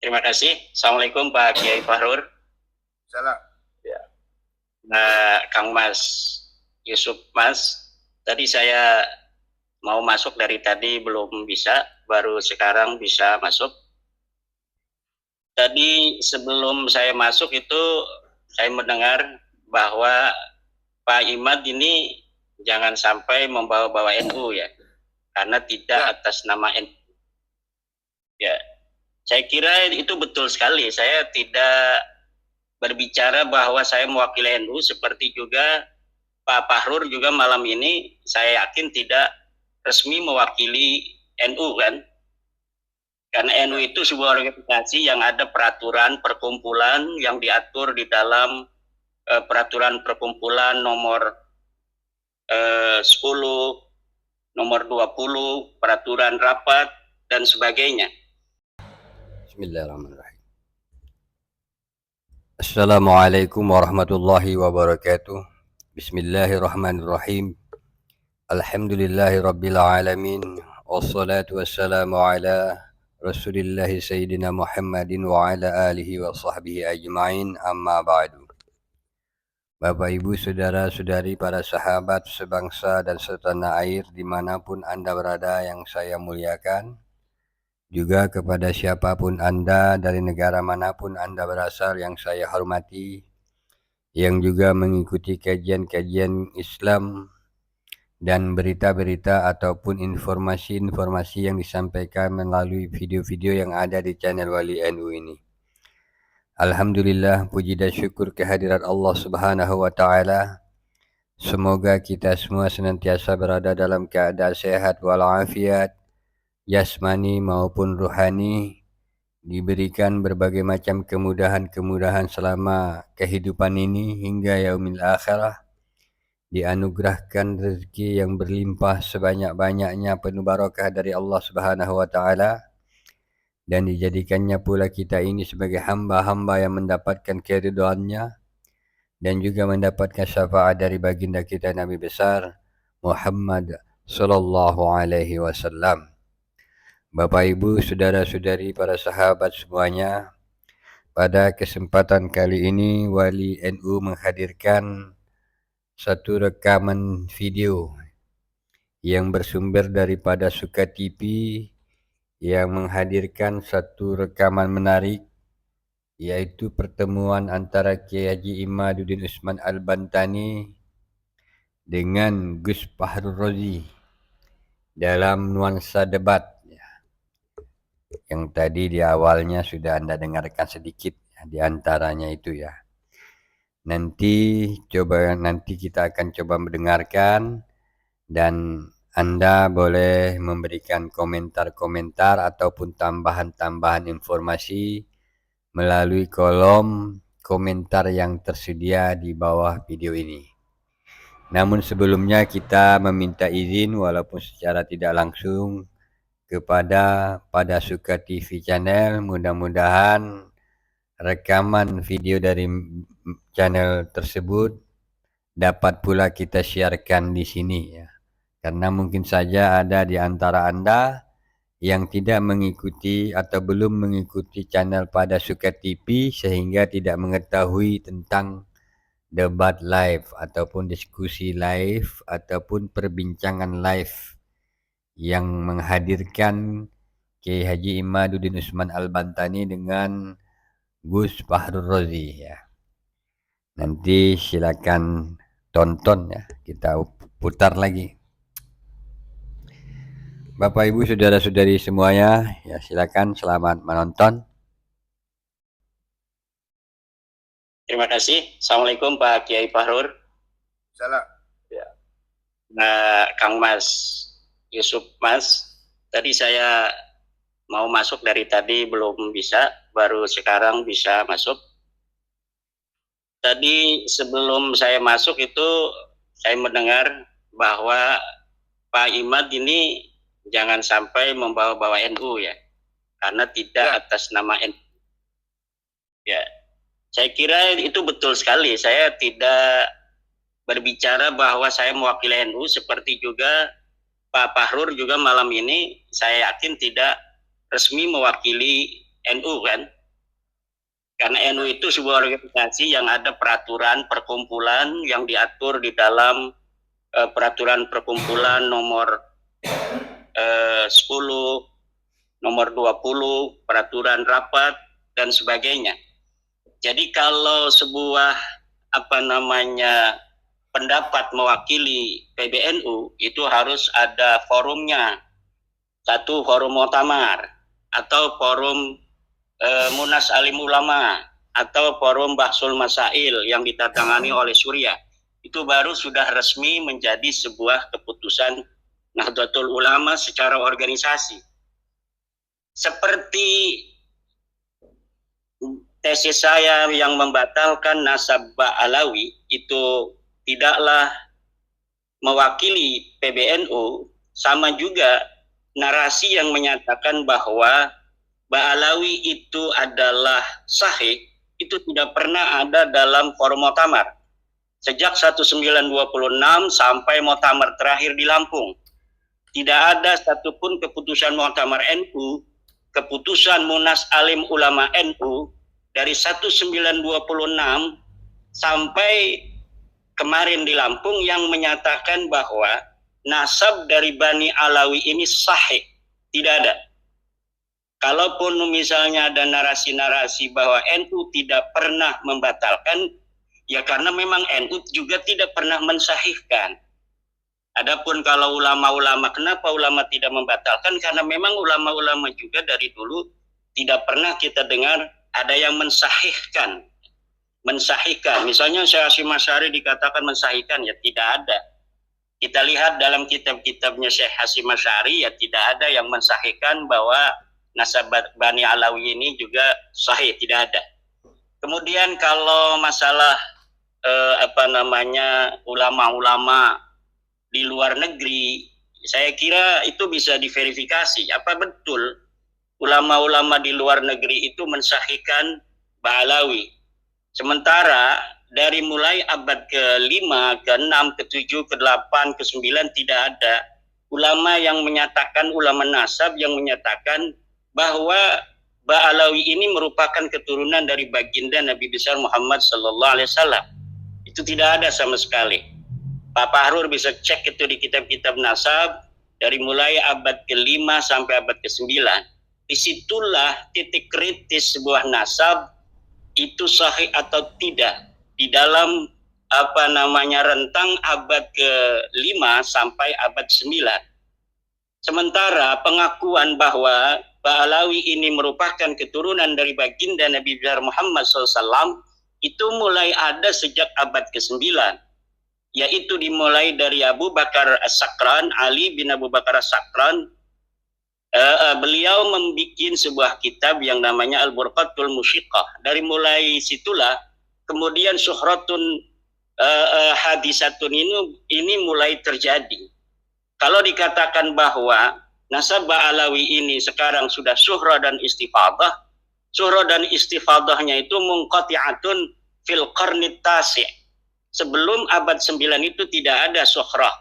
Terima kasih. Assalamualaikum Pak Kiai Fahrur. Salam. Ya. Kang Mas Yusuf Mas, tadi saya mau masuk dari tadi belum bisa, baru sekarang bisa masuk. Tadi sebelum saya masuk itu saya mendengar bahwa Pak Imad ini jangan sampai membawa-bawa NU ya, karena tidak atas nama NU. Ya, saya kira itu betul sekali. Saya tidak berbicara bahwa saya mewakili NU, seperti juga Pak Fahrur juga malam ini saya yakin tidak resmi mewakili NU kan, karena NU itu sebuah organisasi yang ada peraturan perkumpulan yang diatur di dalam peraturan perkumpulan nomor 10, nomor 20, peraturan rapat dan sebagainya. Bismillahirrahmanirrahim. Assalamualaikum warahmatullahi wabarakatuh. Bismillahirrahmanirrahim. Alhamdulillahi rabbil alamin. Wassalatu wassalamu ala Rasulillahi Sayyidina Muhammadin wa ala alihi wa sahbihi ajma'in, amma ba'du. Bapak Ibu, saudara-saudari, para sahabat sebangsa dan setanah air dimanapun Anda berada yang saya muliakan, juga kepada siapapun Anda dari negara manapun Anda berasal yang saya hormati, yang juga mengikuti kajian-kajian Islam dan berita-berita ataupun informasi-informasi yang disampaikan melalui video-video yang ada di channel Wali NU ini. Alhamdulillah, puji dan syukur kehadirat Allah Subhanahu wa Ta'ala. Semoga kita semua senantiasa berada dalam keadaan sehat walafiat, jasmani maupun ruhani, diberikan berbagai macam kemudahan-kemudahan selama kehidupan ini hingga yaumil akhirah, dianugerahkan rezeki yang berlimpah sebanyak-banyaknya penuh barakah dari Allah Subhanahu wa Ta'ala, dan dijadikannya pula kita ini sebagai hamba-hamba yang mendapatkan keridhaannya dan juga mendapatkan syafaat dari baginda kita Nabi besar Muhammad sallallahu alaihi wasallam. Bapak Ibu, saudara-saudari, para sahabat semuanya, pada kesempatan kali ini Wali NU menghadirkan satu rekaman video yang bersumber daripada Suka TV yang menghadirkan satu rekaman menarik, yaitu pertemuan antara Kiai Haji Imaduddin Usman Al-Bantani dengan Gus Fahrur Razi dalam nuansa debat yang tadi di awalnya sudah Anda dengarkan sedikit di antaranya itu ya. Nanti kita akan coba mendengarkan, dan Anda boleh memberikan komentar-komentar ataupun tambahan-tambahan informasi melalui kolom komentar yang tersedia di bawah video ini. Namun sebelumnya kita meminta izin walaupun secara tidak langsung kepada pada Suka TV channel, mudah-mudahan rekaman video dari channel tersebut dapat pula kita siarkan di sini ya. Karena mungkin saja ada di antara Anda yang tidak mengikuti atau belum mengikuti channel pada Suka TV sehingga tidak mengetahui tentang debat live ataupun diskusi live ataupun perbincangan live yang menghadirkan Kiai Haji Imaduddin Usman Al-Bantani dengan Gus Fahrur Razi ya. Nanti silakan tonton ya, kita putar lagi. Bapak Ibu saudara-saudari semuanya, ya silakan, selamat menonton. Terima kasih. Assalamualaikum Pak Kiai Fahrur. Salam. Ya. Kang Mas Yusuf Mas, tadi saya mau masuk dari tadi belum bisa, baru sekarang bisa masuk. Tadi sebelum saya masuk itu saya mendengar bahwa Pak Imad ini jangan sampai membawa-bawa NU ya, karena tidak atas nama NU. Ya, saya kira itu betul sekali. Saya tidak berbicara bahwa saya mewakili NU, seperti juga Pak Fahrur juga malam ini saya yakin tidak resmi mewakili NU kan. Karena NU itu sebuah organisasi yang ada peraturan perkumpulan yang diatur di dalam peraturan perkumpulan nomor 10, nomor 20, peraturan rapat, dan sebagainya. Jadi kalau sebuah pendapat mewakili PBNU itu harus ada forumnya. Satu forum muktamar, atau forum Munas Alim Ulama, atau forum Bahsul Masail yang ditandatangani oleh Surya. Itu baru sudah resmi menjadi sebuah keputusan Nahdlatul Ulama secara organisasi. Seperti tesis saya yang membatalkan nasab Ba'alawi itu tidaklah mewakili PBNU, sama juga narasi yang menyatakan bahwa Ba'alawi itu adalah sahih, itu tidak pernah ada dalam forum muktamar. Sejak 1926 sampai muktamar terakhir di Lampung, tidak ada satupun keputusan muktamar NU, keputusan Munas Alim Ulama NU dari 1926 sampai kemarin di Lampung yang menyatakan bahwa nasab dari Bani Alawi ini sahih. Tidak ada. Kalaupun misalnya ada narasi-narasi bahwa NU tidak pernah membatalkan, ya karena memang NU juga tidak pernah mensahihkan. Adapun kalau ulama-ulama, kenapa ulama tidak membatalkan? Karena memang ulama-ulama juga dari dulu tidak pernah kita dengar ada yang mensahihkan. Mensahihkan, misalnya Syekh Hasyim Asy'ari dikatakan mensahihkan, ya tidak ada. Kita lihat dalam kitab-kitabnya Syekh Hasyim Asy'ari, ya tidak ada yang mensahihkan bahwa nasab Bani Alawi ini juga sahih, tidak ada. Kemudian kalau masalah ulama-ulama di luar negeri, saya kira itu bisa diverifikasi. Apa betul ulama-ulama di luar negeri itu mensahihkan Ba'alawi? Sementara dari mulai abad ke-5, ke-6, ke-7, ke-8, ke-9 tidak ada ulama yang menyatakan, ulama nasab yang menyatakan bahwa Ba'alawi ini merupakan keturunan dari baginda Nabi besar Muhammad sallallahu alaihi wasallam. Itu tidak ada sama sekali. Pak Fahrur bisa cek itu di kitab-kitab nasab dari mulai abad ke-5 sampai abad ke-9. Disitulah titik kritis sebuah nasab itu sahih atau tidak di dalam rentang abad ke-5 sampai abad 9. Sementara pengakuan bahwa Ba'alawi ini merupakan keturunan dari baginda Nabi besar Muhammad SAW itu mulai ada sejak abad ke-9, yaitu dimulai dari Abu Bakar As-Sakran, Ali bin Abu Bakar As-Sakran. Beliau membuat sebuah kitab yang namanya Al-Burqatul Musyiqah. Dari mulai situlah kemudian syuhratun hadisatun ini mulai terjadi. Kalau dikatakan bahwa nasab Ba'alawi ini sekarang sudah syuhrah dan istifadah, syuhrah dan istifadahnya itu munqati'atun fil qarnit tasi'. Sebelum abad 9 itu tidak ada syuhrah.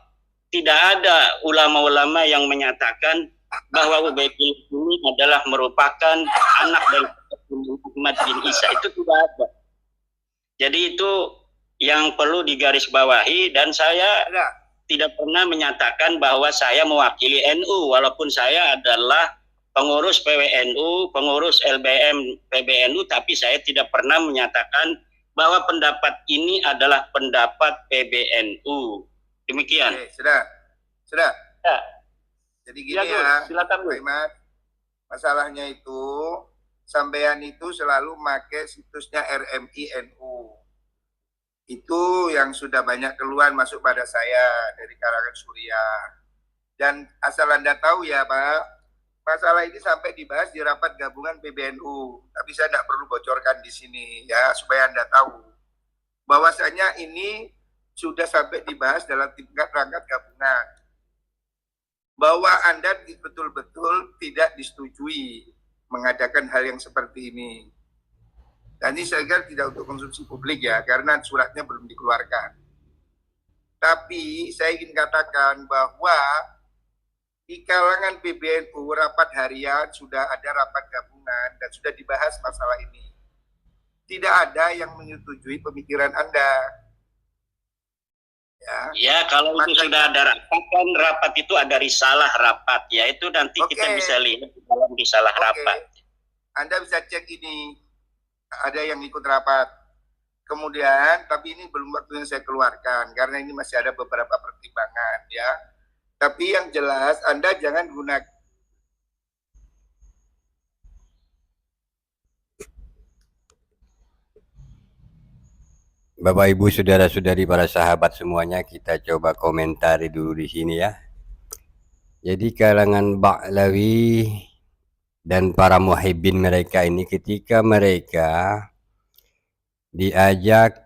Tidak ada ulama-ulama yang menyatakan bahwa Ubaidillah ini adalah merupakan anak dari Muhammad bin Isa. Itu tidak ada. Jadi itu yang perlu digarisbawahi, dan saya tidak pernah menyatakan bahwa saya mewakili NU, walaupun saya adalah pengurus PWNU, pengurus LBM PBNU, tapi saya tidak pernah menyatakan bahwa pendapat ini adalah pendapat PBNU. Demikian. Oke, sudah. Ya. Jadi gini ya, silakan Pak Imad. Masalahnya itu, sampean itu selalu pakai situsnya RMI NU. Itu yang sudah banyak keluhan masuk pada saya dari kalangan Surya. Dan asal Anda tahu ya Pak, masalah ini sampai dibahas di rapat gabungan PBNU. Tapi saya tidak perlu bocorkan di sini ya, supaya Anda tahu. Bahwasanya ini sudah sampai dibahas dalam tingkat rangkat gabungan. Bahwa Anda betul-betul tidak disetujui mengadakan hal yang seperti ini. Dan ini saya kira tidak untuk konsumsi publik ya, karena suratnya belum dikeluarkan. Tapi saya ingin katakan bahwa di kalangan PBNU rapat harian sudah ada rapat gabungan dan sudah dibahas masalah ini. Tidak ada yang menyetujui pemikiran Anda. Ya, kalau itu sudah ada rapat, kan rapat itu ada risalah rapat, ya itu nanti kita bisa lihat dalam risalah rapat. Anda bisa cek ini, ada yang ikut rapat. Kemudian, tapi ini belum waktu yang saya keluarkan, karena ini masih ada beberapa pertimbangan, ya. Tapi yang jelas, Anda jangan gunakan. Bapak Ibu saudara-saudari para sahabat semuanya, kita coba komentari dulu di sini ya. Jadi kalangan Ba'lawi dan para muhibbin mereka ini ketika mereka diajak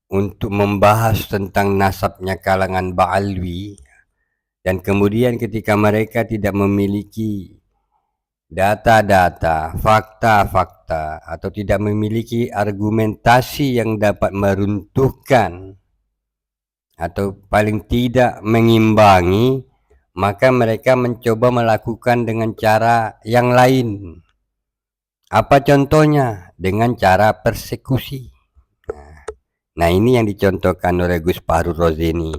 untuk membahas tentang nasabnya kalangan Ba'alwi, dan kemudian ketika mereka tidak memiliki data-data, fakta-fakta, atau tidak memiliki argumentasi yang dapat meruntuhkan atau paling tidak mengimbangi, maka mereka mencoba melakukan dengan cara yang lain. Apa contohnya? Dengan cara persekusi. Nah, ini yang dicontohkan oleh Gus Fahru Razi ini.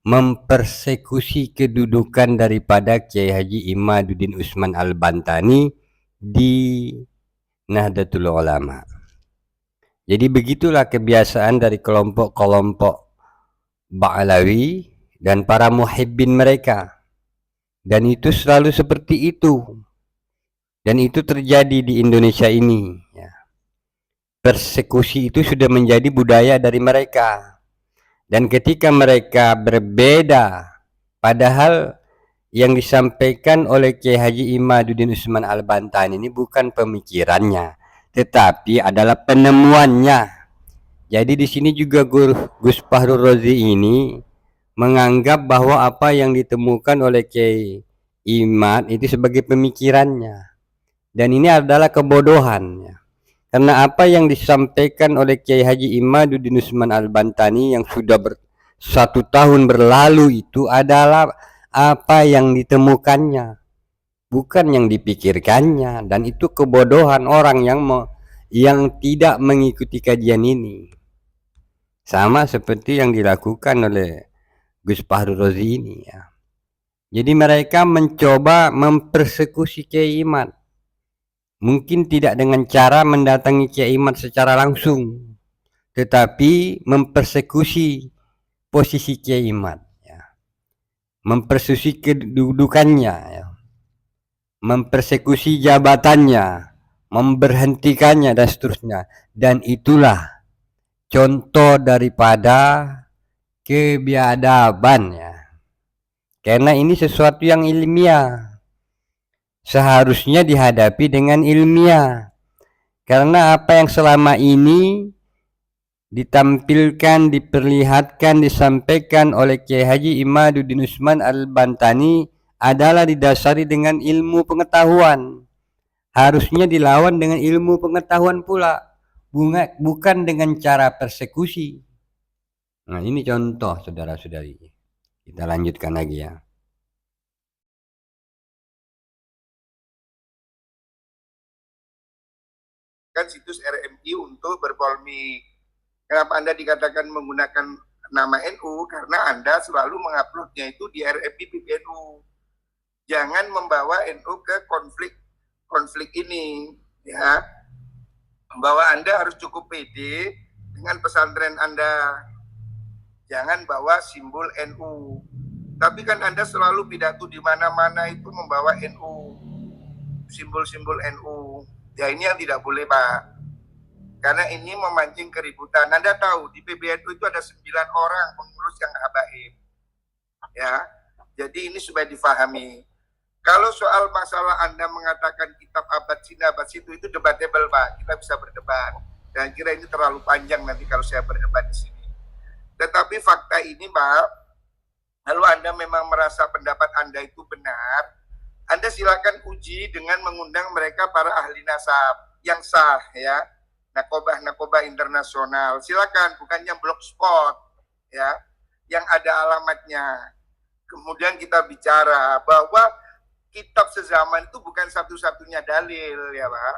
Mempersekusi kedudukan daripada Kiai Haji Imaduddin Usman Al-Bantani di Nahdlatul Ulama. Jadi begitulah kebiasaan dari kelompok-kelompok Ba'lawi dan para muhibbin mereka. Dan itu selalu seperti itu. Dan itu terjadi di Indonesia ini. Ya. Persekusi itu sudah menjadi budaya dari mereka. Dan ketika mereka berbeda, padahal yang disampaikan oleh Kiai Haji Imaduddin Usman Al-Bantani ini bukan pemikirannya, tetapi adalah penemuannya. Jadi di sini juga Gus Fahru Razi ini menganggap bahwa apa yang ditemukan oleh Kiai Imad itu sebagai pemikirannya. Dan ini adalah kebodohan. Karena apa yang disampaikan oleh Kiai Haji Imaduddin Usman Al-Bantani yang sudah 1 tahun berlalu itu adalah apa yang ditemukannya, bukan yang dipikirkannya. Dan itu kebodohan orang yang tidak mengikuti kajian ini. Sama seperti yang dilakukan oleh Gus Fahru Razi ini ya. Jadi mereka mencoba mempersekusi Kiai Imad. Mungkin tidak dengan cara mendatangi Kiai Imad secara langsung, tetapi mempersekusi posisi Kiai Imad ya. Mempersekusi kedudukannya ya. Mempersekusi jabatannya, memberhentikannya dan seterusnya. Dan itulah contoh daripada kebiadaban ya. Karena ini sesuatu yang ilmiah. Seharusnya dihadapi dengan ilmiah. Karena apa yang selama ini ditampilkan, diperlihatkan, disampaikan oleh Kiai Haji Imaduddin Usman Al-Bantani adalah didasari dengan ilmu pengetahuan. Harusnya dilawan dengan ilmu pengetahuan pula, bukan dengan cara persekusi. Nah, ini contoh saudara-saudari. Kita lanjutkan lagi ya. Kan situs RMI untuk berpolemik. Kenapa Anda dikatakan menggunakan nama NU? Karena Anda selalu menguploadnya itu di RMI PBNU. Jangan membawa NU ke konflik ini, ya. Bahwa Anda harus cukup pede dengan pesantren Anda. Jangan bawa simbol NU. Tapi kan Anda selalu pidato di mana-mana itu membawa NU, simbol-simbol NU. Ya ini yang tidak boleh, Pak. Karena ini memancing keributan. Anda tahu di PBNU itu ada 9 orang pengurus yang habaib. Ya, jadi ini supaya difahami. Kalau soal masalah Anda mengatakan kitab abad sini abad situ itu debatable, Pak. Kita bisa berdebat. Dan kira ini terlalu panjang nanti kalau saya berdebat di sini. Tetapi fakta ini, Pak, lalu Anda memang merasa pendapat Anda itu benar, Anda silakan uji dengan mengundang mereka para ahli nasab yang sah ya, nakobah internasional. Silakan, bukannya blogspot ya, yang ada alamatnya. kemudian kita bicara bahwa kitab sezaman itu bukan satu-satunya dalil ya Pak.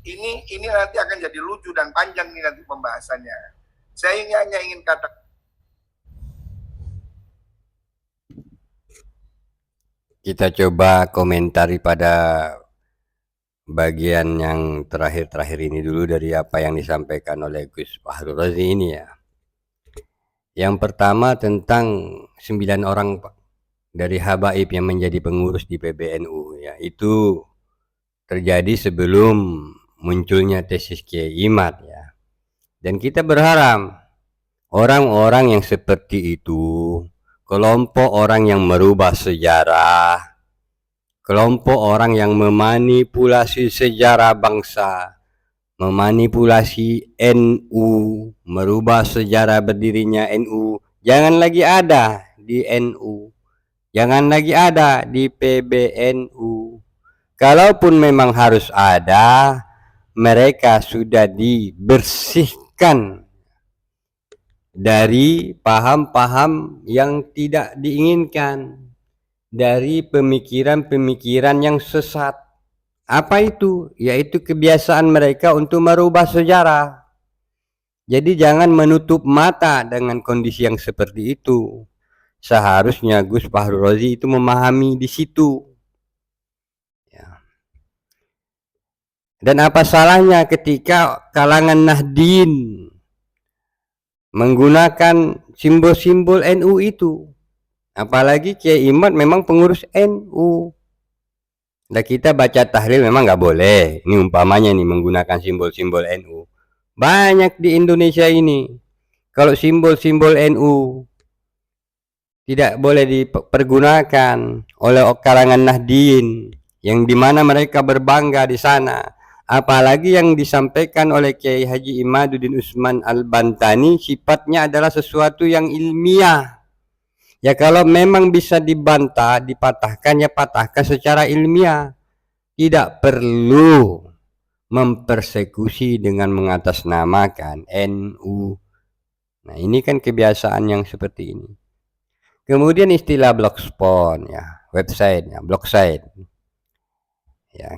Ini nanti akan jadi lucu dan panjang nih nanti pembahasannya. Saya hanya ingin katakan kita coba komentari pada bagian yang terakhir-terakhir ini dulu dari apa yang disampaikan oleh Gus Fahrul Razi ini ya. Yang pertama tentang 9 orang dari habaib yang menjadi pengurus di PBNU ya, itu terjadi sebelum munculnya tesis Kiai Imad ya. Dan kita berharap orang-orang yang seperti itu, kelompok orang yang merubah sejarah, kelompok orang yang memanipulasi sejarah bangsa, memanipulasi NU, merubah sejarah berdirinya NU, jangan lagi ada di NU, jangan lagi ada di PBNU. Kalaupun memang harus ada, mereka sudah dibersihkan dari paham-paham yang tidak diinginkan, dari pemikiran-pemikiran yang sesat. Apa itu? Yaitu kebiasaan mereka untuk merubah sejarah. Jadi jangan menutup mata dengan kondisi yang seperti itu. Seharusnya Gus Fahrul Razi itu memahami di situ. Ya. Dan apa salahnya ketika kalangan Nahdien menggunakan simbol-simbol NU itu? Apalagi Kiai Imad memang pengurus NU. Nah kita baca tahlil memang nggak boleh. Ini umpamanya nih menggunakan simbol-simbol NU. Banyak di Indonesia ini. Kalau simbol-simbol NU tidak boleh dipergunakan oleh kalangan Nahdien, yang dimana mereka berbangga di sana. Apalagi yang disampaikan oleh Kiai Haji Imaduddin Usman Al-Bantani sifatnya adalah sesuatu yang ilmiah. Ya kalau memang bisa dibantah, dipatahkan, ya patahkan secara ilmiah. Tidak perlu mempersekusi dengan mengatasnamakan NU. Nah ini kan kebiasaan yang seperti ini. Kemudian istilah blogspot, ya, website, ya, blogsite. Ya.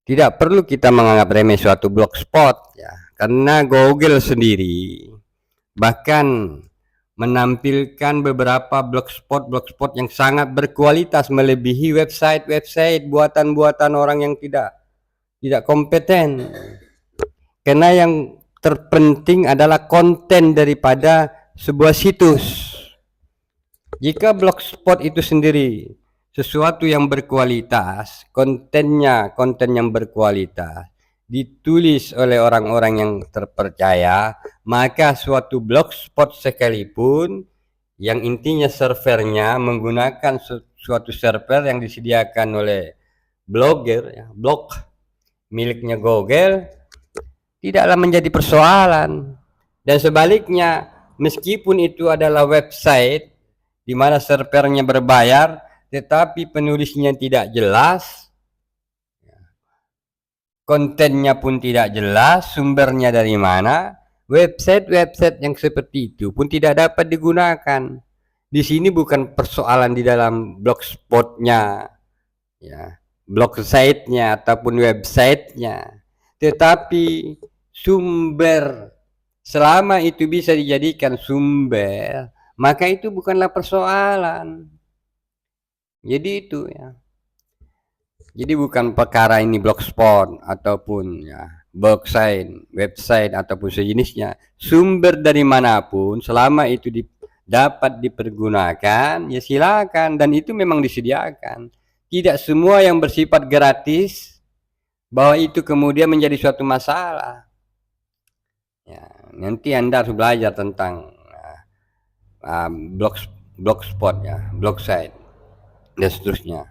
Tidak perlu kita menganggap remeh suatu blogspot, ya, karena Google sendiri bahkan menampilkan beberapa blogspot yang sangat berkualitas melebihi website buatan-buatan orang yang tidak kompeten. Karena yang terpenting adalah konten daripada sebuah situs. Jika blogspot itu sendiri sesuatu yang berkualitas, konten yang berkualitas, ditulis oleh orang-orang yang terpercaya, maka suatu blogspot sekalipun yang intinya servernya menggunakan suatu server yang disediakan oleh blogger, ya, blog miliknya Google, tidaklah menjadi persoalan. Dan sebaliknya, meskipun itu adalah website di mana servernya berbayar, tetapi penulisnya tidak jelas, kontennya pun tidak jelas, sumbernya dari mana, website yang seperti itu pun tidak dapat digunakan. Di sini bukan persoalan di dalam blogspotnya, ya, blog site-nya ataupun website-nya, tetapi sumber. Selama itu bisa dijadikan sumber, maka itu bukanlah persoalan. Jadi itu ya. Jadi bukan perkara ini blogspot ataupun ya blogspot, website ataupun sejenisnya. Sumber dari manapun selama itu dapat dipergunakan, ya silakan, dan itu memang disediakan. Tidak semua yang bersifat gratis bahwa itu kemudian menjadi suatu masalah. Ya, nanti Anda harus belajar tentang blogspot ya, blogspot dan seterusnya.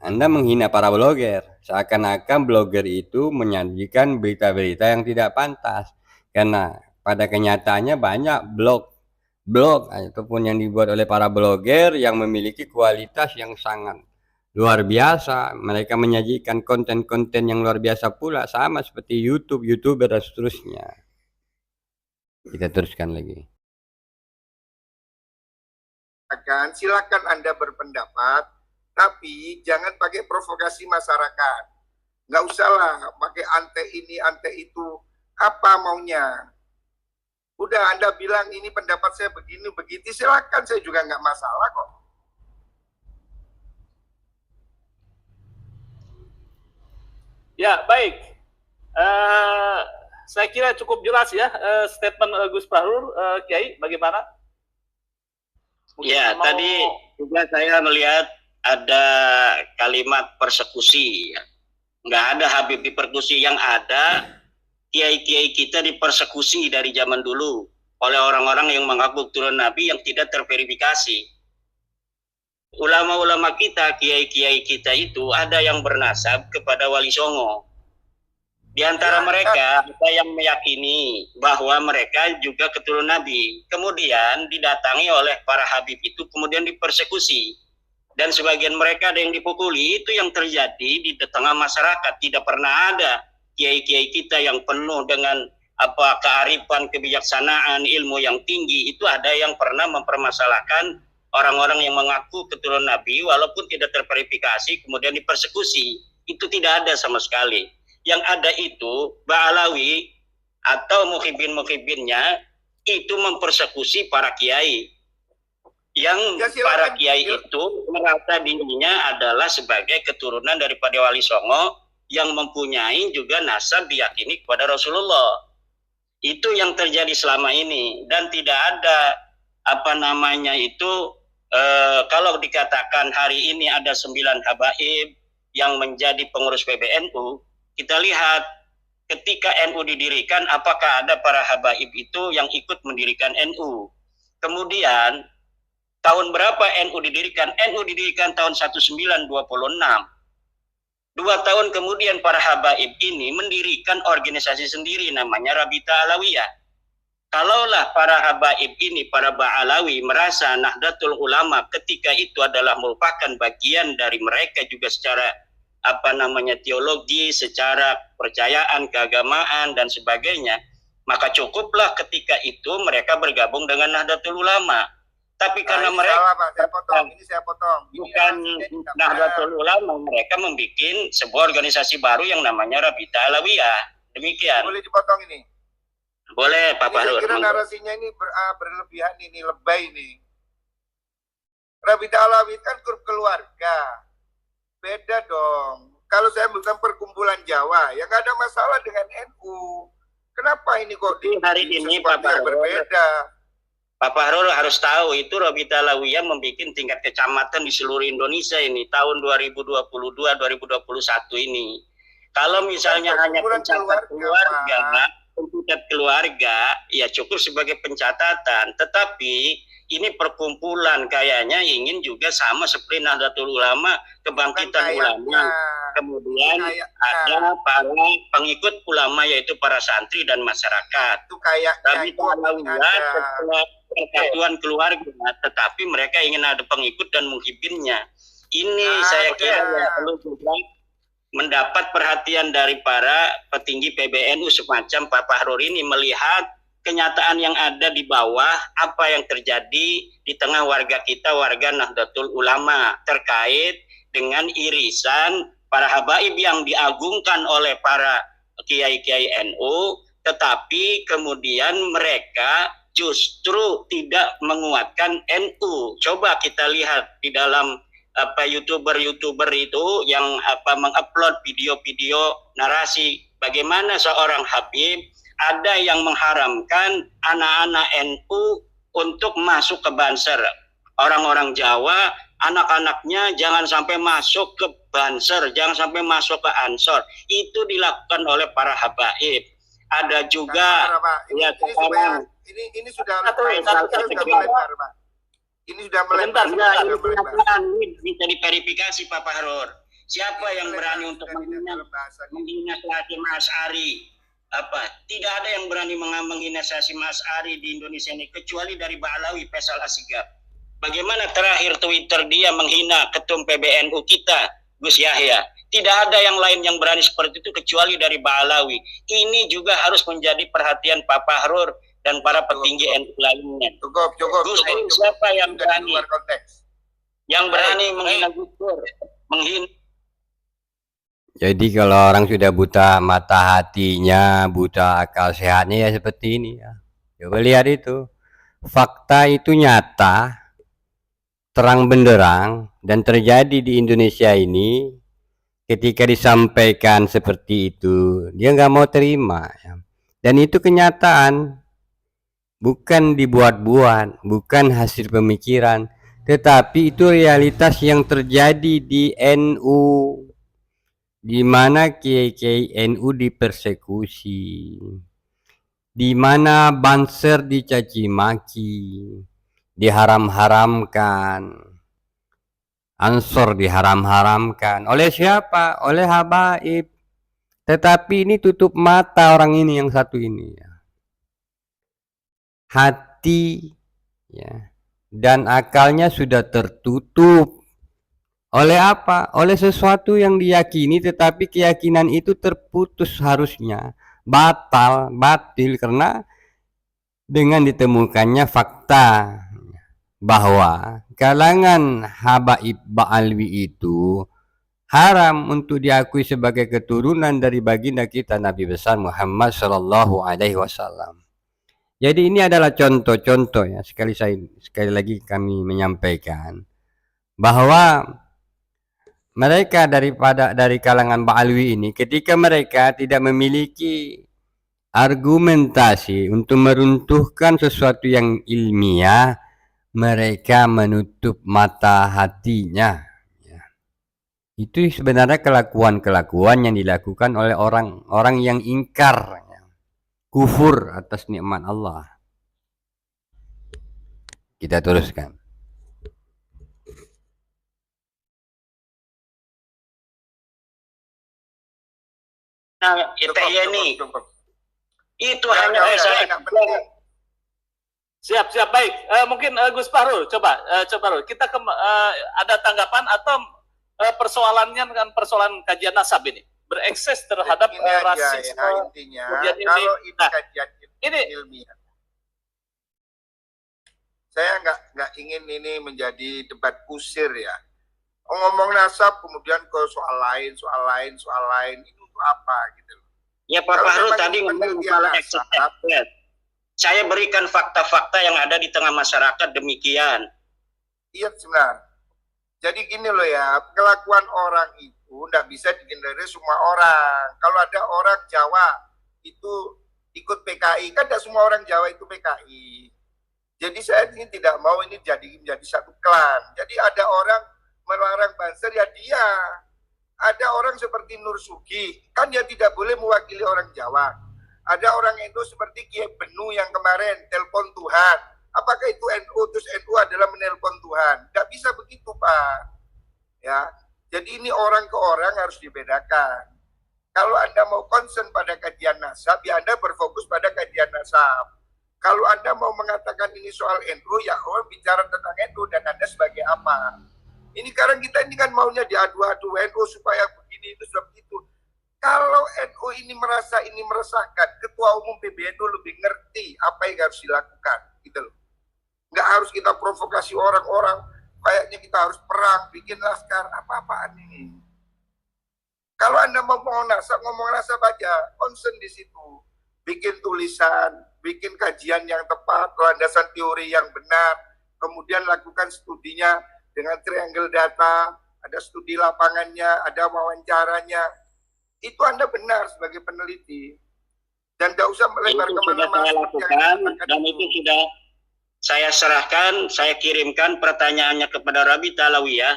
Anda menghina para blogger, seakan-akan blogger itu menyajikan berita-berita yang tidak pantas. Karena pada kenyataannya banyak blog ataupun yang dibuat oleh para blogger yang memiliki kualitas yang sangat luar biasa. Mereka menyajikan konten-konten yang luar biasa pula, sama seperti YouTuber dan seterusnya. Kita teruskan lagi. silakan Anda berpendapat, tapi jangan pakai provokasi masyarakat. Nggak usahlah pakai ante ini, ante itu. Apa maunya? Udah Anda bilang ini pendapat saya begini, begitu, silakan, saya juga nggak masalah kok. Ya, baik. Saya kira cukup jelas ya statement Gus Bahrul. Kiai, bagaimana? Mungkin Ya, tadi juga saya melihat ada kalimat persekusi. Ya. Nggak ada Habib dipersekusi, yang ada kiai-kiai kita dipersekusi dari zaman dulu oleh orang-orang yang mengaku turun Nabi yang tidak terverifikasi. Ulama-ulama kita, kiai-kiai kita itu ada yang bernasab kepada Wali Songo. Di antara mereka ada yang meyakini bahwa mereka juga keturunan Nabi. Kemudian didatangi oleh para Habib itu, kemudian dipersekusi. Dan sebagian mereka ada yang dipukuli. Itu yang terjadi di tengah masyarakat. Tidak pernah ada kiai-kiai kita yang penuh dengan kearifan, kebijaksanaan, ilmu yang tinggi. Itu ada yang pernah mempermasalahkan orang-orang yang mengaku keturunan Nabi walaupun tidak terverifikasi kemudian dipersekusi. Itu tidak ada sama sekali. Yang ada itu Ba'alawi atau muhibin-muhibinnya itu mempersekusi para kiai. Yang para kiai itu merasa dirinya adalah sebagai keturunan daripada Wali Songo yang mempunyai juga nasab diyakini kepada Rasulullah. Itu yang terjadi selama ini, dan tidak ada kalau dikatakan hari ini ada 9 habaib yang menjadi pengurus PBNU, kita lihat ketika NU didirikan, apakah ada para habaib itu yang ikut mendirikan NU. Kemudian tahun berapa NU didirikan? NU didirikan tahun 1926. 2 tahun kemudian para habaib ini mendirikan organisasi sendiri namanya Rabita Alawiyah. Kalaulah para habaib ini, para Ba'alawi merasa Nahdlatul Ulama ketika itu adalah merupakan bagian dari mereka juga secara teologi, secara kepercayaan, keagamaan dan sebagainya, maka cukuplah ketika itu mereka bergabung dengan Nahdlatul Ulama. Tapi karena mereka salah, Pak. Saya potong. Bukan Nahdlatul Ulama, mereka membuat sebuah organisasi baru yang namanya Rabita Alawiyah. Demikian. Boleh dipotong ini? Boleh, Pak Bahrul. Saya kira narasinya ini berlebihan, ini lebay ini. Rabita Alawiyah kan grup keluarga. Beda dong. Kalau saya bukan perkumpulan Jawa, ya nggak ada masalah dengan NU. Kenapa ini kok hari ini Pak Bahrul berbeda? Pak Bahrul harus tahu itu Rabita Alawiyah membuat tingkat kecamatan di seluruh Indonesia ini tahun 2022-2021 ini. Kalau misalnya hanya pencatat keluarga, ya cukup sebagai pencatatan. Tetapi ini perkumpulan kayaknya ingin juga sama seperti Nahdlatul Ulama, kebangkitan ulama. Kemudian ada para pengikut ulama yaitu para santri dan masyarakat. Itu kayaknya Rabita Alawiyah persatuan keluarga, tetapi mereka ingin ada pengikut dan muhibinnya. Ini saya kira perlu juga mendapat perhatian dari para petinggi PBNU semacam Pak Bahrul ini, melihat kenyataan yang ada di bawah, apa yang terjadi di tengah warga kita, warga Nahdlatul Ulama, terkait dengan irisan para habaib yang diagungkan oleh para kiai-kiai NU, tetapi kemudian mereka justru tidak menguatkan NU. Coba kita lihat di dalam YouTuber itu yang mengupload video-video narasi bagaimana seorang habib ada yang mengharamkan anak-anak NU untuk masuk ke Banser. Orang-orang Jawa, anak-anaknya jangan sampai masuk ke Banser, jangan sampai masuk ke Ansor. Itu dilakukan oleh para habaib. Ada juga ini sudah melebar, Pak. Ini sudah melebar. Ini bisa diverifikasi Pak Bahrul. Siapa yang berani untuk menghina Hasyim Asy'ari? Tidak ada yang berani menghina Hasyim Asy'ari di Indonesia ini kecuali dari Ba'alawi Faisal Assegaf. Bagaimana terakhir Twitter dia menghina ketum PBNU kita, Gus Yahya? Tidak ada yang lain yang berani seperti itu kecuali dari Ba'alawi. Ini juga harus menjadi perhatian Pak Bahrul dan para petinggi NU lainnya. Cukup. Gus, ini siapa yang Sudah di berani? luar konteks. Yang berani menghina Gus Dur, menghina. Jadi kalau orang sudah buta mata hatinya, buta akal sehatnya ya seperti ini ya. Coba lihat itu. Fakta itu nyata, terang benderang, dan terjadi di Indonesia ini. Ketika disampaikan seperti itu, dia nggak mau terima. Ya. Dan itu kenyataan, bukan dibuat-buat, bukan hasil pemikiran, tetapi itu realitas yang terjadi di NU, di mana kiai-kiai NU dipersekusi, di mana Banser dicaci maki, diharam-haramkan, Ansor diharam-haramkan. Oleh siapa? Oleh habaib. Tetapi ini tutup mata orang ini yang satu ini. Hati ya, dan akalnya sudah tertutup. Oleh apa? Oleh sesuatu yang diyakini, tetapi keyakinan itu terputus harusnya. Batil karena dengan ditemukannya fakta bahwa kalangan habaib ba'alwi itu haram untuk diakui sebagai keturunan dari baginda kita Nabi besar Muhammad Sallallahu Alaihi Wasallam. Jadi ini adalah contoh-contoh ya. Sekali lagi kami menyampaikan bahwa mereka dari kalangan ba'alwi ini, ketika mereka tidak memiliki argumentasi untuk meruntuhkan sesuatu yang ilmiah, mereka menutup mata hatinya. Itu sebenarnya kelakuan-kelakuan yang dilakukan oleh orang-orang yang ingkar, kufur atas nikmat Allah. Kita teruskan. Nah, ini itu hanya saya. Siap, baik. Mungkin Gus Fahrul, coba kita ada tanggapan atau persoalannya dengan persoalan kajian nasab ini berekses terhadap rasisme. Ya, intinya, kalau ini kajian ilmiah, saya nggak ingin ini menjadi debat kusir ya. Ngomong nasab kemudian ke soal lain, ini untuk apa gitu. Ya Pak Fahrul tadi ngomong masalah ekses. Saya berikan fakta-fakta yang ada di tengah masyarakat demikian. Iya sebenarnya. Jadi gini loh ya, kelakuan orang itu nggak bisa digeneralisir semua orang. Kalau ada orang Jawa itu ikut PKI, kan tidak semua orang Jawa itu PKI. Jadi saya ini tidak mau ini menjadi satu klan. Jadi ada orang melarang Banser ya dia. Ada orang seperti Nur Sugi, kan dia tidak boleh mewakili orang Jawa. Ada orang NU seperti Kiai Benu yang kemarin telepon Tuhan. Apakah itu NU? Terus NU adalah menelpon Tuhan? Tidak bisa begitu Pak. Ya, jadi ini orang ke orang harus dibedakan. Kalau Anda mau concern pada kajian nasab, ya Anda berfokus pada kajian nasab. Kalau Anda mau mengatakan ini soal NU, ya orang bicara tentang NU dan Anda sebagai apa? Ini sekarang kita ini kan maunya diadu-adu NU supaya begini itu seperti itu. Kalau NU ini merasa ini meresahkan, Ketua Umum PBNU lebih ngerti apa yang harus dilakukan, gitu loh. Nggak harus kita provokasi orang-orang, kayaknya kita harus perang, bikin laskar, apa-apaan ini. Kalau Anda mau ngomong nasab aja, concern di situ. Bikin tulisan, bikin kajian yang tepat, landasan teori yang benar, kemudian lakukan studinya dengan triangle data, ada studi lapangannya, ada wawancaranya. Itu Anda benar sebagai peneliti. Dan tidak usah melebar kemana-mana. Dan itu sudah saya serahkan, saya kirimkan pertanyaannya kepada Rabi Talawiyah,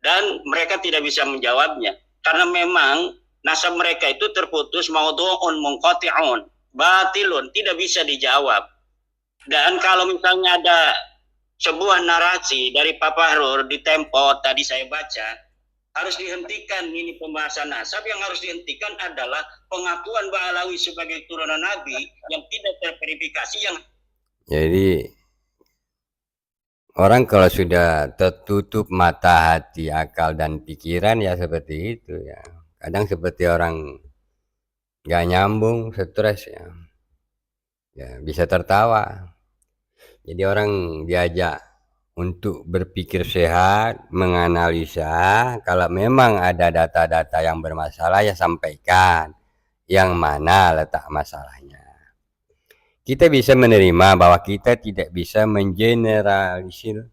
dan mereka tidak bisa menjawabnya. Karena memang nasab mereka itu terputus, maudhu'un munqati'un, batilun, tidak bisa dijawab. Dan kalau misalnya ada sebuah narasi dari Pak Fahrul di Tempo, tadi saya baca, harus dihentikan ini pembahasan nasab. Yang harus dihentikan adalah pengakuan Ba'alawi sebagai turunan Nabi yang tidak terverifikasi. Jadi orang kalau sudah tertutup mata hati, akal dan pikiran ya seperti itu ya. Kadang seperti orang nggak nyambung, stres ya. Ya, bisa tertawa. Jadi orang diajak untuk berpikir sehat, menganalisa, kalau memang ada data-data yang bermasalah ya sampaikan yang mana letak masalahnya. Kita bisa menerima bahwa kita tidak bisa mengeneralisir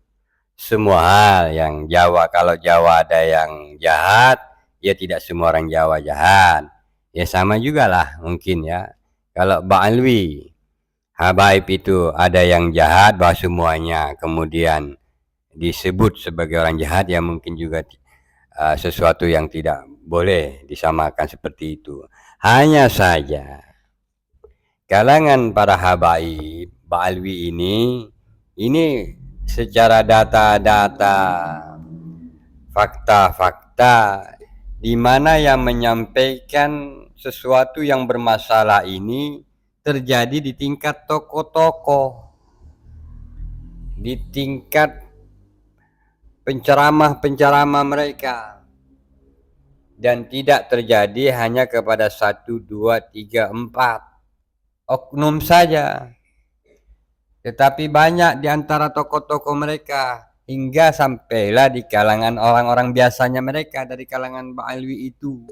semua hal yang Jawa. Kalau Jawa ada yang jahat, ya tidak semua orang Jawa jahat. Ya sama juga lah mungkin ya. Kalau Ba'alwi, habaib itu ada yang jahat bahwa semuanya kemudian disebut sebagai orang jahat, ya mungkin juga sesuatu yang tidak boleh disamakan seperti itu. Hanya saja kalangan para habaib Ba'alwi ini secara data-data, fakta-fakta, di mana yang menyampaikan sesuatu yang bermasalah ini terjadi di tingkat tokoh-tokoh, di tingkat penceramah-penceramah mereka, dan tidak terjadi hanya kepada 1, 2, 3, 4 oknum saja, tetapi banyak di antara tokoh-tokoh mereka, hingga sampailah di kalangan orang-orang biasanya mereka dari kalangan Ba'alwi itu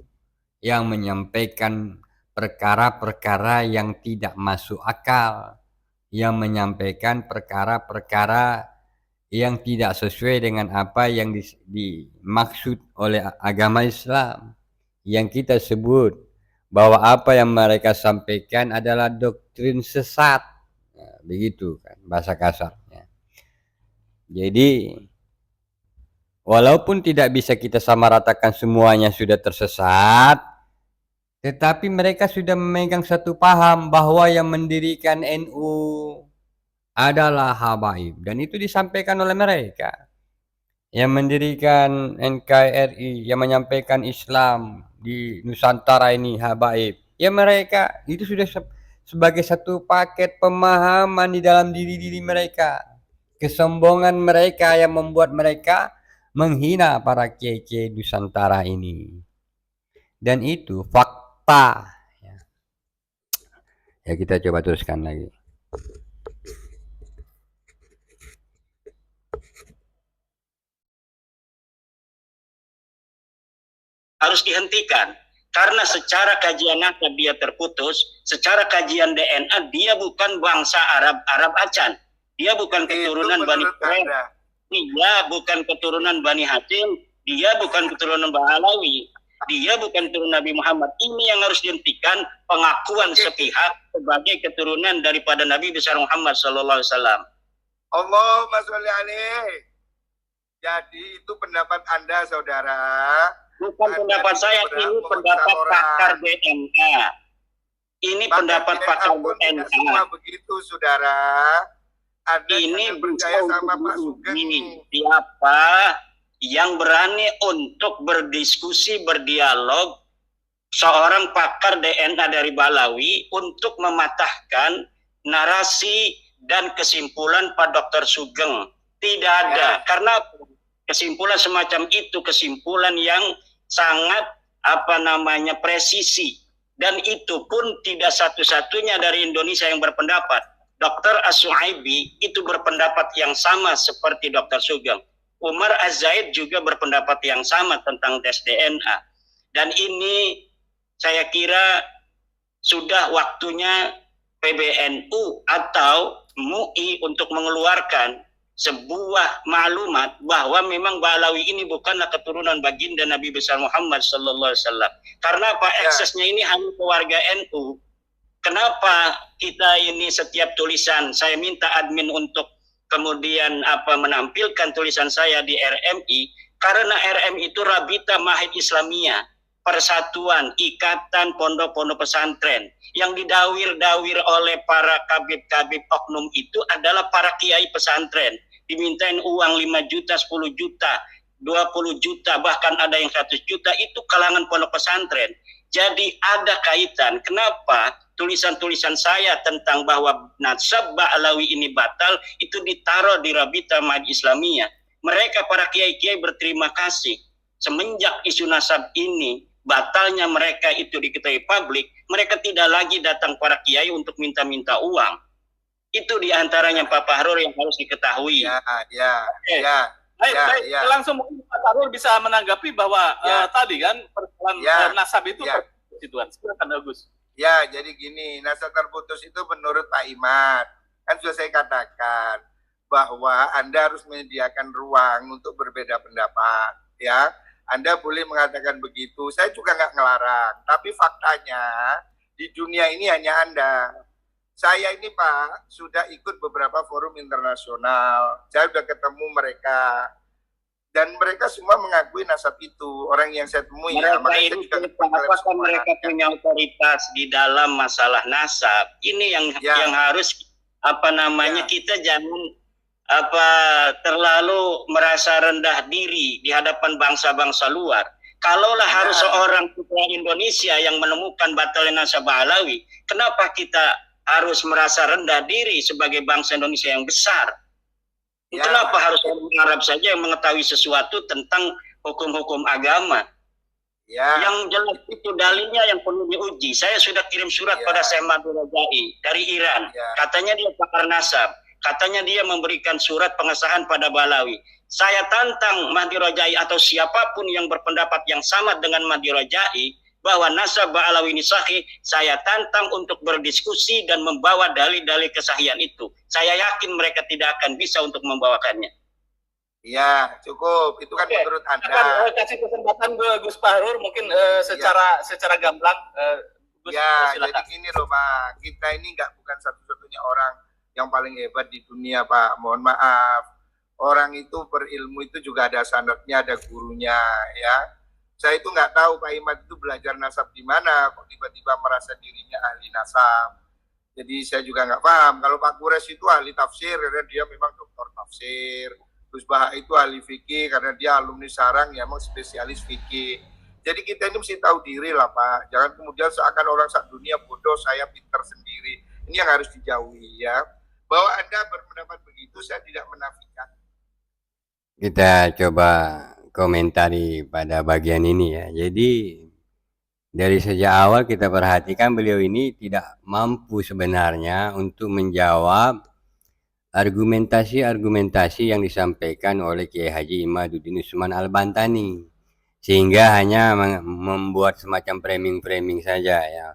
yang menyampaikan perkara-perkara yang tidak masuk akal, yang menyampaikan perkara-perkara yang tidak sesuai dengan apa yang dimaksud oleh agama Islam, yang kita sebut bahwa apa yang mereka sampaikan adalah doktrin sesat. Nah, begitu kan bahasa kasarnya. Jadi walaupun tidak bisa kita samaratakan semuanya sudah tersesat, tetapi mereka sudah memegang satu paham bahwa yang mendirikan NU adalah habaib, dan itu disampaikan oleh mereka. Yang mendirikan NKRI, yang menyampaikan Islam di Nusantara ini habaib, ya mereka itu sudah sebagai satu paket pemahaman di dalam diri mereka. Kesombongan mereka yang membuat mereka menghina para kiai-kiai Nusantara ini, dan itu fakta. Ya kita coba teruskan lagi. Harus dihentikan karena secara kajian nasab dia terputus, secara kajian DNA dia bukan bangsa Arab Acan, dia bukan keturunan Bani Quraisy, dia bukan keturunan Bani Hashim, dia bukan keturunan Ba'alawi, dia bukan keturunan Nabi Muhammad. Ini yang harus dihentikan, pengakuan sepihak sebagai keturunan daripada Nabi besar Muhammad sallallahu alaihi wasallam. Allahumma sholli alaihi. Jadi itu pendapat Anda, saudara. Bukan pendapat saya, ini pendapat pakar DNA. Ini pendapat pakar DNA. Semua begitu, saudara. Ada ini percaya sama Pak Sugeng. Siapa yang berani untuk berdiskusi, berdialog, seorang pakar DNA dari Balawi untuk mematahkan narasi dan kesimpulan Pak Dr. Sugeng? Tidak ada. Karena kesimpulan semacam itu kesimpulan yang sangat presisi, dan itu pun tidak satu-satunya dari Indonesia yang berpendapat. Dr. As-Suhaibi itu berpendapat yang sama seperti Dr. Sugeng. Umar Az-Zaid juga berpendapat yang sama tentang tes DNA. Dan ini saya kira sudah waktunya PBNU atau MUI untuk mengeluarkan sebuah maklumat bahwa memang Balawi ini bukanlah keturunan baginda Nabi besar Muhammad sallallahu alaihi wasallam. Karena apa? Aksesnya ini hanya keluarga NU. Kenapa kita ini setiap tulisan saya minta admin untuk kemudian menampilkan tulisan saya di RMI, karena RMI itu Rabita Mahid Islamiyah, persatuan ikatan pondok-pondok pesantren, yang didawir-dawir oleh para kabib-kabib oknum itu adalah para kiai pesantren, dimintain uang 5 juta, 10 juta, 20 juta, bahkan ada yang 100 juta, itu kalangan pondok pesantren. Jadi ada kaitan. Kenapa tulisan-tulisan saya tentang bahwa nasab Ba'alawi ini batal itu ditaruh di Rabita Mahid Islamiyah? Mereka para kiai-kiai berterima kasih semenjak isu nasab ini batalnya mereka itu diketahui publik, mereka tidak lagi datang para kiai untuk minta-minta uang. Itu diantaranya Pak Fahrul yang harus diketahui. Baik, langsung mungkin Pak Fahrul bisa menanggapi bahwa tadi kan persoalan nasab itu persetujuan. Silakan Agus. Ya, jadi gini, nasab terputus itu menurut Pak Imad, kan sudah saya katakan bahwa Anda harus menyediakan ruang untuk berbeda pendapat, ya. Anda boleh mengatakan begitu, saya juga nggak ngelarang. Tapi faktanya di dunia ini hanya Anda. Saya ini Pak sudah ikut beberapa forum internasional, saya sudah ketemu mereka, dan mereka semua mengakui nasab itu. Orang yang saya temui, mereka ini apakah mereka punya otoritas di dalam masalah nasab? Ini yang harus kita jangan terlalu merasa rendah diri di hadapan bangsa-bangsa luar. Kalaulah harus seorang putra Indonesia yang menemukan batalnya nasab Alawi, kenapa kita harus merasa rendah diri sebagai bangsa Indonesia yang besar? Kenapa harus orang Arab saja yang mengetahui sesuatu tentang hukum-hukum agama? Yang jelas itu dalilnya yang perlu diuji. Saya sudah kirim surat pada Syekh Mahdi Rajai dari Iran. Katanya dia pakar nasab. Katanya dia memberikan surat pengesahan pada Balawi. Saya tantang Mahdi Rajai atau siapapun yang berpendapat yang sama dengan Mahdi Rajai bahwa nasab Ba'alawi ini sahih, saya tantang untuk berdiskusi dan membawa dalil-dalil kesahihan itu. Saya yakin mereka tidak akan bisa untuk membawakannya. Ya, cukup. Itu kan menurut Anda. Akan kasih kesempatan ke Gus Fahrul mungkin secara gamblang. Jadi gini loh Pak, kita ini bukan satu-satunya orang yang paling hebat di dunia Pak. Mohon maaf. Orang itu berilmu itu juga ada sanadnya, ada gurunya, ya. Saya itu nggak tahu Pak Imad itu belajar nasab di mana, kok tiba-tiba merasa dirinya ahli nasab. Jadi saya juga nggak paham. Kalau Pak Kures itu ahli tafsir, karena dia memang doktor tafsir. Gus Baha itu ahli fikih, karena dia alumni sarang, ya memang spesialis fikih. Jadi kita ini mesti tahu diri lah Pak. Jangan kemudian seakan orang sak dunia bodoh, saya pintar sendiri. Ini yang harus dijauhi ya. Bahwa Anda berpendapat begitu, saya tidak menafikan. Kita coba komentari pada bagian ini ya. Jadi dari sejak awal kita perhatikan beliau ini tidak mampu sebenarnya untuk menjawab argumentasi-argumentasi yang disampaikan oleh Kiai Haji Imaduddin Usman Al-Bantani, sehingga hanya membuat semacam framing-framing saja ya.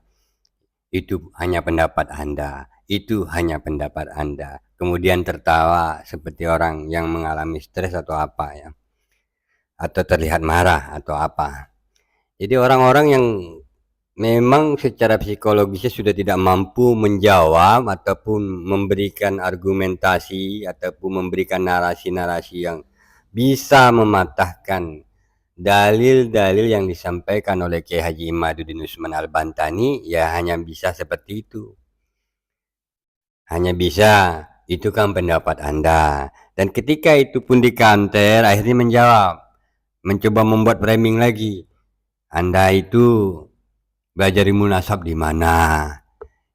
Itu hanya pendapat Anda, itu hanya pendapat Anda. Kemudian tertawa seperti orang yang mengalami stres atau apa ya, atau terlihat marah atau apa. Jadi orang-orang yang memang secara psikologisnya sudah tidak mampu menjawab ataupun memberikan argumentasi ataupun memberikan narasi-narasi yang bisa mematahkan dalil-dalil yang disampaikan oleh Kiai Haji Imaduddin Usman Al-Bantani, ya hanya bisa seperti itu. Hanya bisa, itu kan pendapat Anda. Dan ketika itu pun dikanter, akhirnya menjawab, mencoba membuat framing lagi. Anda itu belajar ilmu nasab di mana?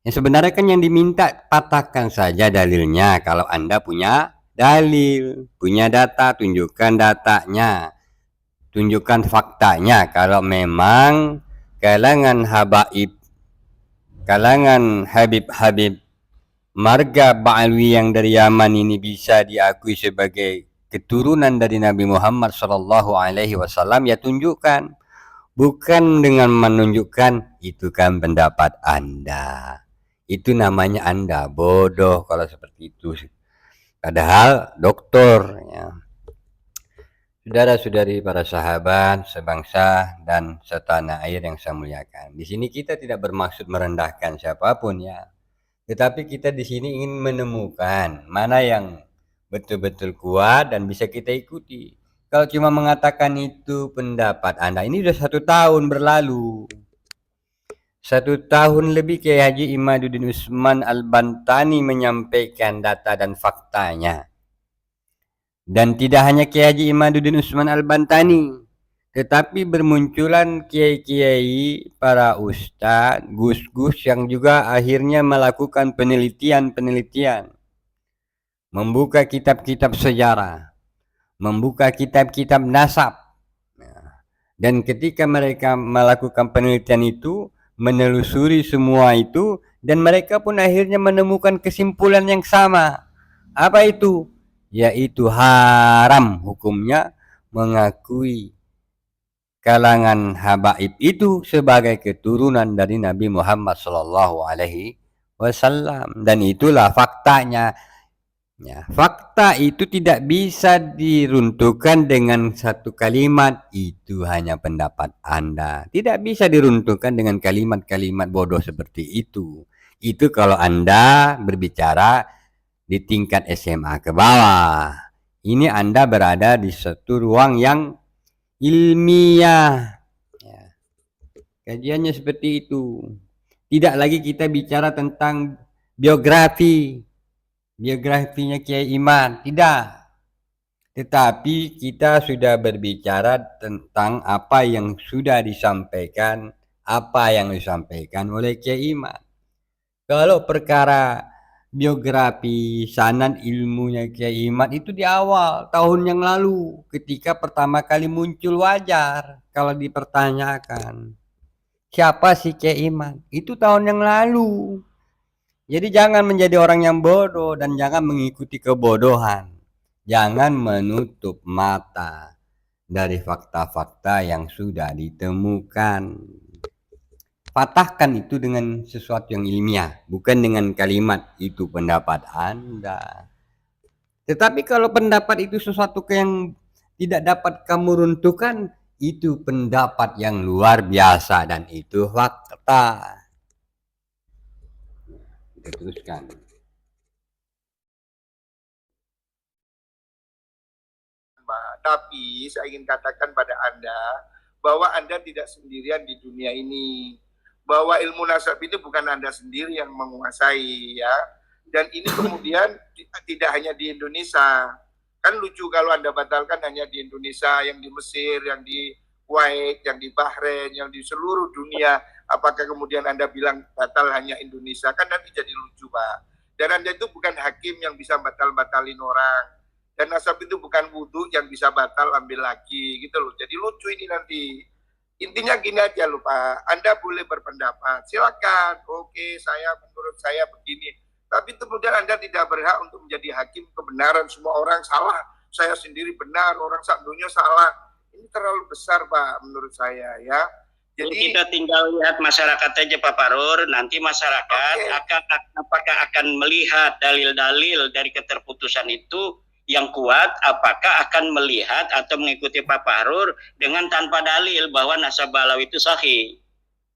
Yang sebenarnya kan yang diminta patahkan saja dalilnya. Kalau Anda punya dalil, punya data, tunjukkan datanya, tunjukkan faktanya. Kalau memang kalangan Habib marga Ba'alwi yang dari Yaman ini bisa diakui sebagai keturunan dari Nabi Muhammad SAW, ya tunjukkan. Bukan dengan menunjukkan itu kan pendapat Anda. Itu namanya Anda bodoh kalau seperti itu. Padahal doktor ya. Saudara-saudari para sahabat sebangsa dan setanah air yang saya muliakan. Di sini kita tidak bermaksud merendahkan siapapun ya. Tetapi kita di sini ingin menemukan mana yang betul-betul kuat dan bisa kita ikuti. Kalau cuma mengatakan itu pendapat Anda, ini sudah 1 tahun berlalu. 1 tahun lebih Kiai Haji Imaduddin Usman Al-Bantani menyampaikan data dan faktanya. Dan tidak hanya Kiai Haji Imaduddin Usman Al-Bantani, tetapi bermunculan kiai-kiai, para ustadz, gus-gus yang juga akhirnya melakukan penelitian-penelitian, membuka kitab-kitab sejarah, membuka kitab-kitab nasab, Dan ketika mereka melakukan penelitian itu, menelusuri semua itu, dan mereka pun akhirnya menemukan kesimpulan yang sama. Apa itu? Yaitu haram hukumnya mengakui kalangan habaib itu sebagai keturunan dari Nabi Muhammad Sallallahu Alaihi Wasallam. Dan itulah faktanya. Ya, fakta itu tidak bisa diruntuhkan dengan satu kalimat, itu hanya pendapat Anda. Tidak bisa diruntuhkan dengan kalimat-kalimat bodoh seperti itu. Itu kalau Anda berbicara di tingkat SMA ke bawah. Ini Anda berada di satu ruang yang ilmiah. Ya, kajiannya seperti itu. Tidak lagi kita bicara tentang biografinya Kiai Iman, tidak. Tetapi kita sudah berbicara tentang apa yang sudah disampaikan, oleh Kiai Iman. Kalau perkara biografi, sanad ilmunya Kiai Iman itu di awal tahun yang lalu, ketika pertama kali muncul, wajar kalau dipertanyakan. Siapa sih Kiai Iman? Itu tahun yang lalu. Jadi jangan menjadi orang yang bodoh dan jangan mengikuti kebodohan. Jangan menutup mata dari fakta-fakta yang sudah ditemukan. Patahkan itu dengan sesuatu yang ilmiah, bukan dengan kalimat itu pendapat Anda. Tetapi kalau pendapat itu sesuatu yang tidak dapat kamu runtuhkan, itu pendapat yang luar biasa dan itu fakta. Kita teruskan. Tapi saya ingin katakan pada Anda bahwa Anda tidak sendirian di dunia ini. Bahwa ilmu nasab itu bukan Anda sendiri yang menguasai ya. Dan ini kemudian tidak hanya di Indonesia. Kan lucu kalau Anda batalkan hanya di Indonesia, yang di Mesir, yang di Kuwait, yang di Bahrain, yang di seluruh dunia. Apakah kemudian Anda bilang batal hanya Indonesia? Kan nanti jadi lucu, Pak. Dan Anda itu bukan hakim yang bisa batal-batalin orang. Dan nasab itu bukan wudhu yang bisa batal ambil lagi gitu loh. Jadi lucu ini nanti. Intinya gini aja loh Pak, Anda boleh berpendapat, silakan. Oke, menurut saya begini. Tapi kemudian Anda tidak berhak untuk menjadi hakim kebenaran. Semua orang salah, saya sendiri benar, orang sak dunia salah. Ini terlalu besar Pak menurut saya ya. Jadi kita tinggal lihat masyarakat aja Pak Farur, nanti masyarakat apakah akan melihat dalil-dalil dari keterputusan itu yang kuat, apakah akan melihat atau mengikuti Pak Farur dengan tanpa dalil bahwa nasab balawi itu sahih.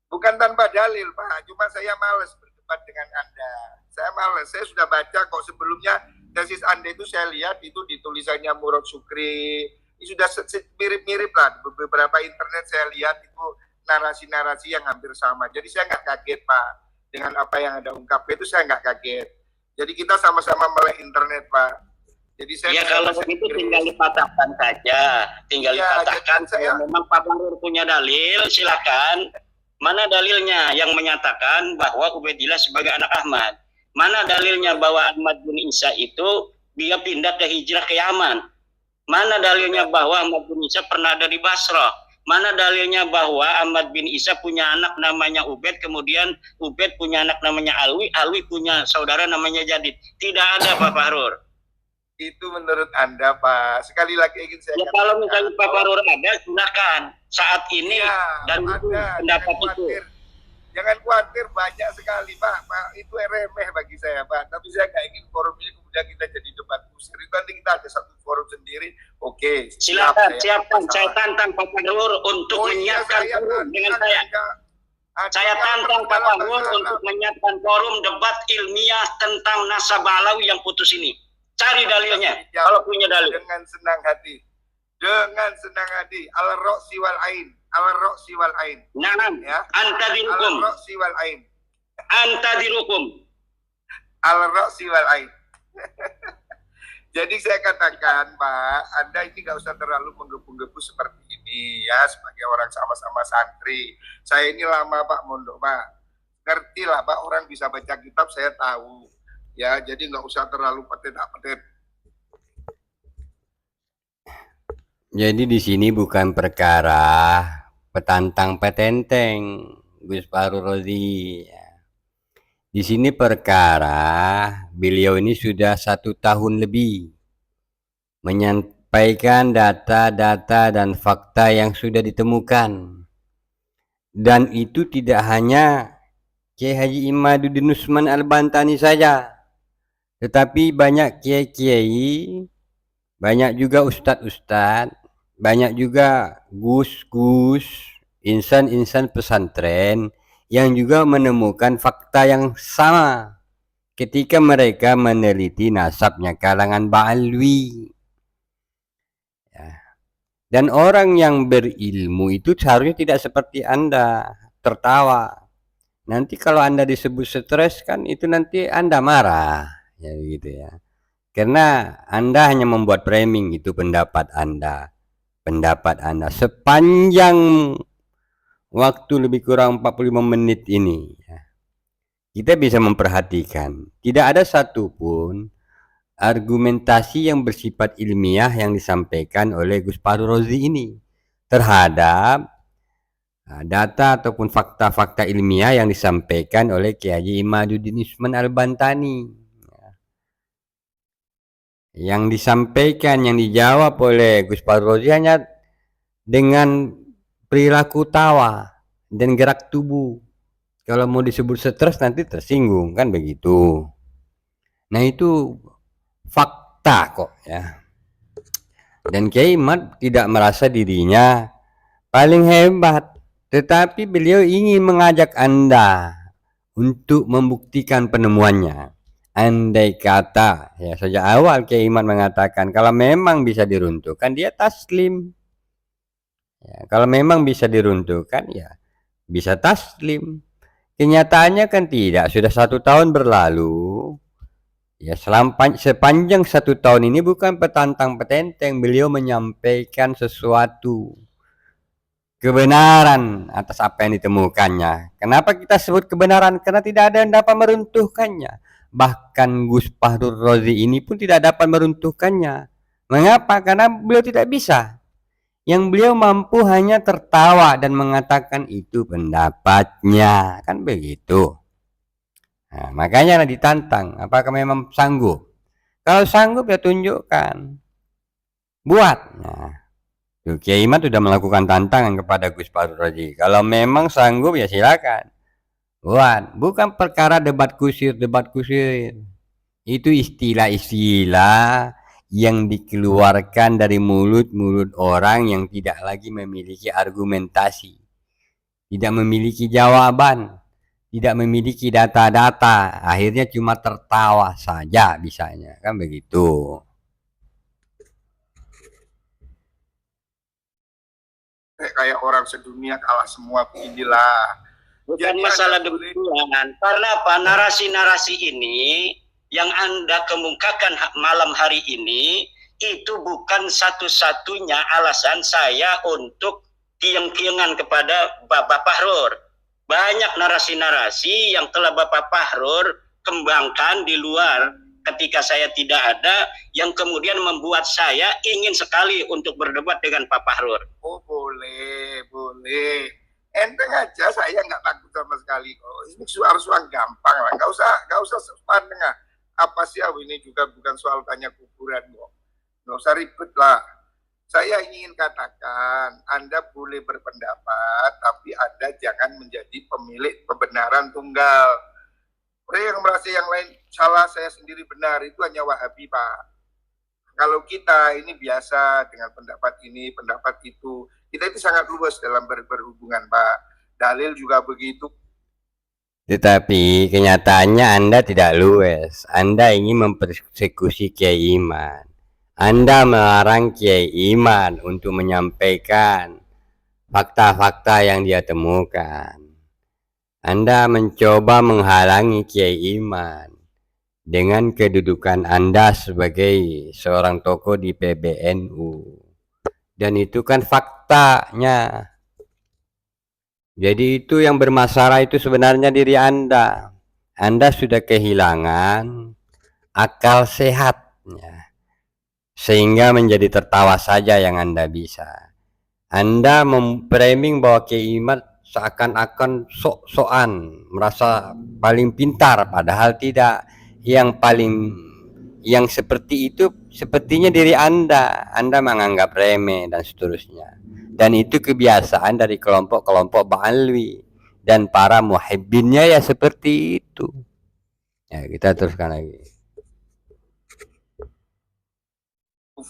Bukan tanpa dalil Pak, cuma saya malas berdebat dengan Anda. Saya malas, saya sudah baca kok sebelumnya tesis Anda itu saya lihat itu di tulisannya Murad Sukri, ini sudah mirip-mirip lah, beberapa internet saya lihat itu narasi-narasi yang hampir sama. Jadi saya nggak kaget Pak, dengan apa yang Anda ungkap itu saya nggak kaget. Jadi kita sama-sama melek internet Pak. Jadi saya kalau begitu tinggal dipatahkan saja, dipatahkan. Saya memang Pak Farur punya dalil, silakan. Mana dalilnya yang menyatakan bahwa Ubaidillah sebagai anak Ahmad? Mana dalilnya bahwa Ahmad bin Isa itu dia pindah ke hijrah ke Yaman? Mana dalilnya bahwa Ahmad bin Isa pernah ada di Basrah? Mana dalilnya bahwa Ahmad bin Isa punya anak namanya Ubaid, kemudian Ubaid punya anak namanya Alwi, Alwi punya saudara namanya Jadid? Tidak ada Pak Farur. Itu menurut Anda Pak. Sekali lagi ingin saya katakan, kalau misalnya Pak Farur ada, silakan saat ini dan pendapat itu. Jangan khawatir, banyak sekali Pak. Itu remeh bagi saya Pak. Tapi saya nggak ingin forum ini kemudian kita jadi debat kusir. Itu nanti kita ada satu forum sendiri. Oke. Silakan, siapkan. Saya tantang Pak Farur untuk menyiapkan forum dengan saya. Saya tantang Pak Farur untuk menyiapkan forum debat ilmiah tentang nasab balawi yang putus ini. Cari dalilnya, kalau punya dalil. Dengan senang hati. Dengan senang hati. Al-Roksi wal Ain. Al-Roksi wal Ain. Naam, ya. Anta dirukum. Al-Roksi wal Ain. Anta dirukum. Al-Roksi wal Ain. Jadi saya katakan Pak, Anda ini nggak usah terlalu menggebu-gebu seperti ini ya, sebagai orang sama-sama santri. Saya ini lama Pak mondok Pak. Ngerti lah Pak, orang bisa baca kitab saya tahu. Ya, jadi nggak usah terlalu petet. Jadi di sini bukan perkara petantang petenteng, Gus Fahru Rozi. Di sini perkara beliau ini sudah 1 tahun lebih menyampaikan data-data dan fakta yang sudah ditemukan. Dan itu tidak hanya Kiai Haji Imaduddin Usman Al-Bantani saja, tetapi banyak kiai-kiai, banyak juga ustadz-ustadz, banyak juga gus-gus, insan-insan pesantren yang juga menemukan fakta yang sama ketika mereka meneliti nasabnya kalangan Ba'alwi. Ya. Dan orang yang berilmu itu seharusnya tidak seperti Anda tertawa. Nanti kalau Anda disebut stres kan itu nanti Anda marah, ya gitu ya. Karena Anda hanya membuat framing, itu pendapat Anda. Pendapat Anda sepanjang waktu lebih kurang 45 menit ini ya, kita bisa memperhatikan tidak ada satupun argumentasi yang bersifat ilmiah yang disampaikan oleh Gus Fahru Rozi ini terhadap data ataupun fakta-fakta ilmiah yang disampaikan oleh Kiai Haji Imaduddin Usman Al-Bantani. Yang disampaikan, yang dijawab oleh Gus Fahru Rozi hanya dengan perilaku tawa dan gerak tubuh. Kalau mau disebut stres nanti tersinggung, kan begitu. Nah itu fakta kok ya. Dan Kiai Imad tidak merasa dirinya paling hebat, tetapi beliau ingin mengajak Anda untuk membuktikan penemuannya. Andai kata ya sejak awal Kiai Imad mengatakan kalau memang bisa diruntuhkan dia taslim. Ya, kalau memang bisa diruntuhkan ya bisa taslim. Kenyataannya kan tidak. Sudah 1 tahun berlalu. Ya sepanjang 1 tahun ini bukan petantang petenteng. Beliau menyampaikan sesuatu kebenaran atas apa yang ditemukannya. Kenapa kita sebut kebenaran? Karena tidak ada yang dapat meruntuhkannya. Bahkan Gus Fahru Rozi ini pun tidak dapat meruntuhkannya. Mengapa? Karena beliau tidak bisa. Yang beliau mampu hanya tertawa dan mengatakan itu pendapatnya, kan begitu. Nah, makanya ditantang, apakah memang sanggup? Kalau sanggup ya tunjukkan, buat. Nah, Kiai Imad sudah melakukan tantangan kepada Gus Fahru Rozi. Kalau memang sanggup ya silakan, buat. Bukan perkara debat kusir. Itu istilah-istilah yang dikeluarkan dari mulut-mulut orang yang tidak lagi memiliki argumentasi, tidak memiliki jawaban, tidak memiliki data-data, akhirnya cuma tertawa saja bisanya, kan begitu. Kayak orang sedunia kalah semua beginilah. Bukan masalah demikian, karena apa, narasi-narasi ini yang Anda kemukakan malam hari ini itu bukan satu-satunya alasan saya untuk kieng-kiengan kepada Bapak Fahrur. Banyak narasi-narasi yang telah Bapak Fahrur kembangkan di luar ketika saya tidak ada, yang kemudian membuat saya ingin sekali untuk berdebat dengan Pak Fahrur. Oh boleh. Enteng aja, saya nggak takut sama sekali. Oh, ini soal gampang lah, nggak usah sepan tengah. Apa sih ini juga bukan soal tanya kuburan kok. Nggak usah ribet lah. Saya ingin katakan, Anda boleh berpendapat, tapi Anda jangan menjadi pemilik kebenaran tunggal. Orang yang merasa yang lain salah, saya sendiri benar, itu hanya Wahabi, Pak. Kalau kita ini biasa dengan pendapat ini, pendapat itu, kita itu sangat luas dalam berhubungan, Pak. Dalil juga begitu. Tetapi kenyataannya Anda tidak luas. Anda ingin mempersekusi Kiai Imad. Anda melarang Kiai Imad untuk menyampaikan fakta-fakta yang dia temukan. Anda mencoba menghalangi Kiai Imad dengan kedudukan Anda sebagai seorang tokoh di PBNU. Dan itu kan faktanya. Jadi itu yang bermasalah itu sebenarnya diri Anda. Anda sudah kehilangan akal sehatnya. sehingga menjadi tertawa saja yang Anda bisa. Anda memframing bahwa Kiai Imad seakan-akan sok-sokan merasa paling pintar, padahal tidak. Yang seperti itu sepertinya diri Anda menganggap remeh dan seterusnya. Dan itu kebiasaan dari kelompok-kelompok Ba'alwi dan para muhibbinnya ya seperti itu. Ya, kita teruskan lagi.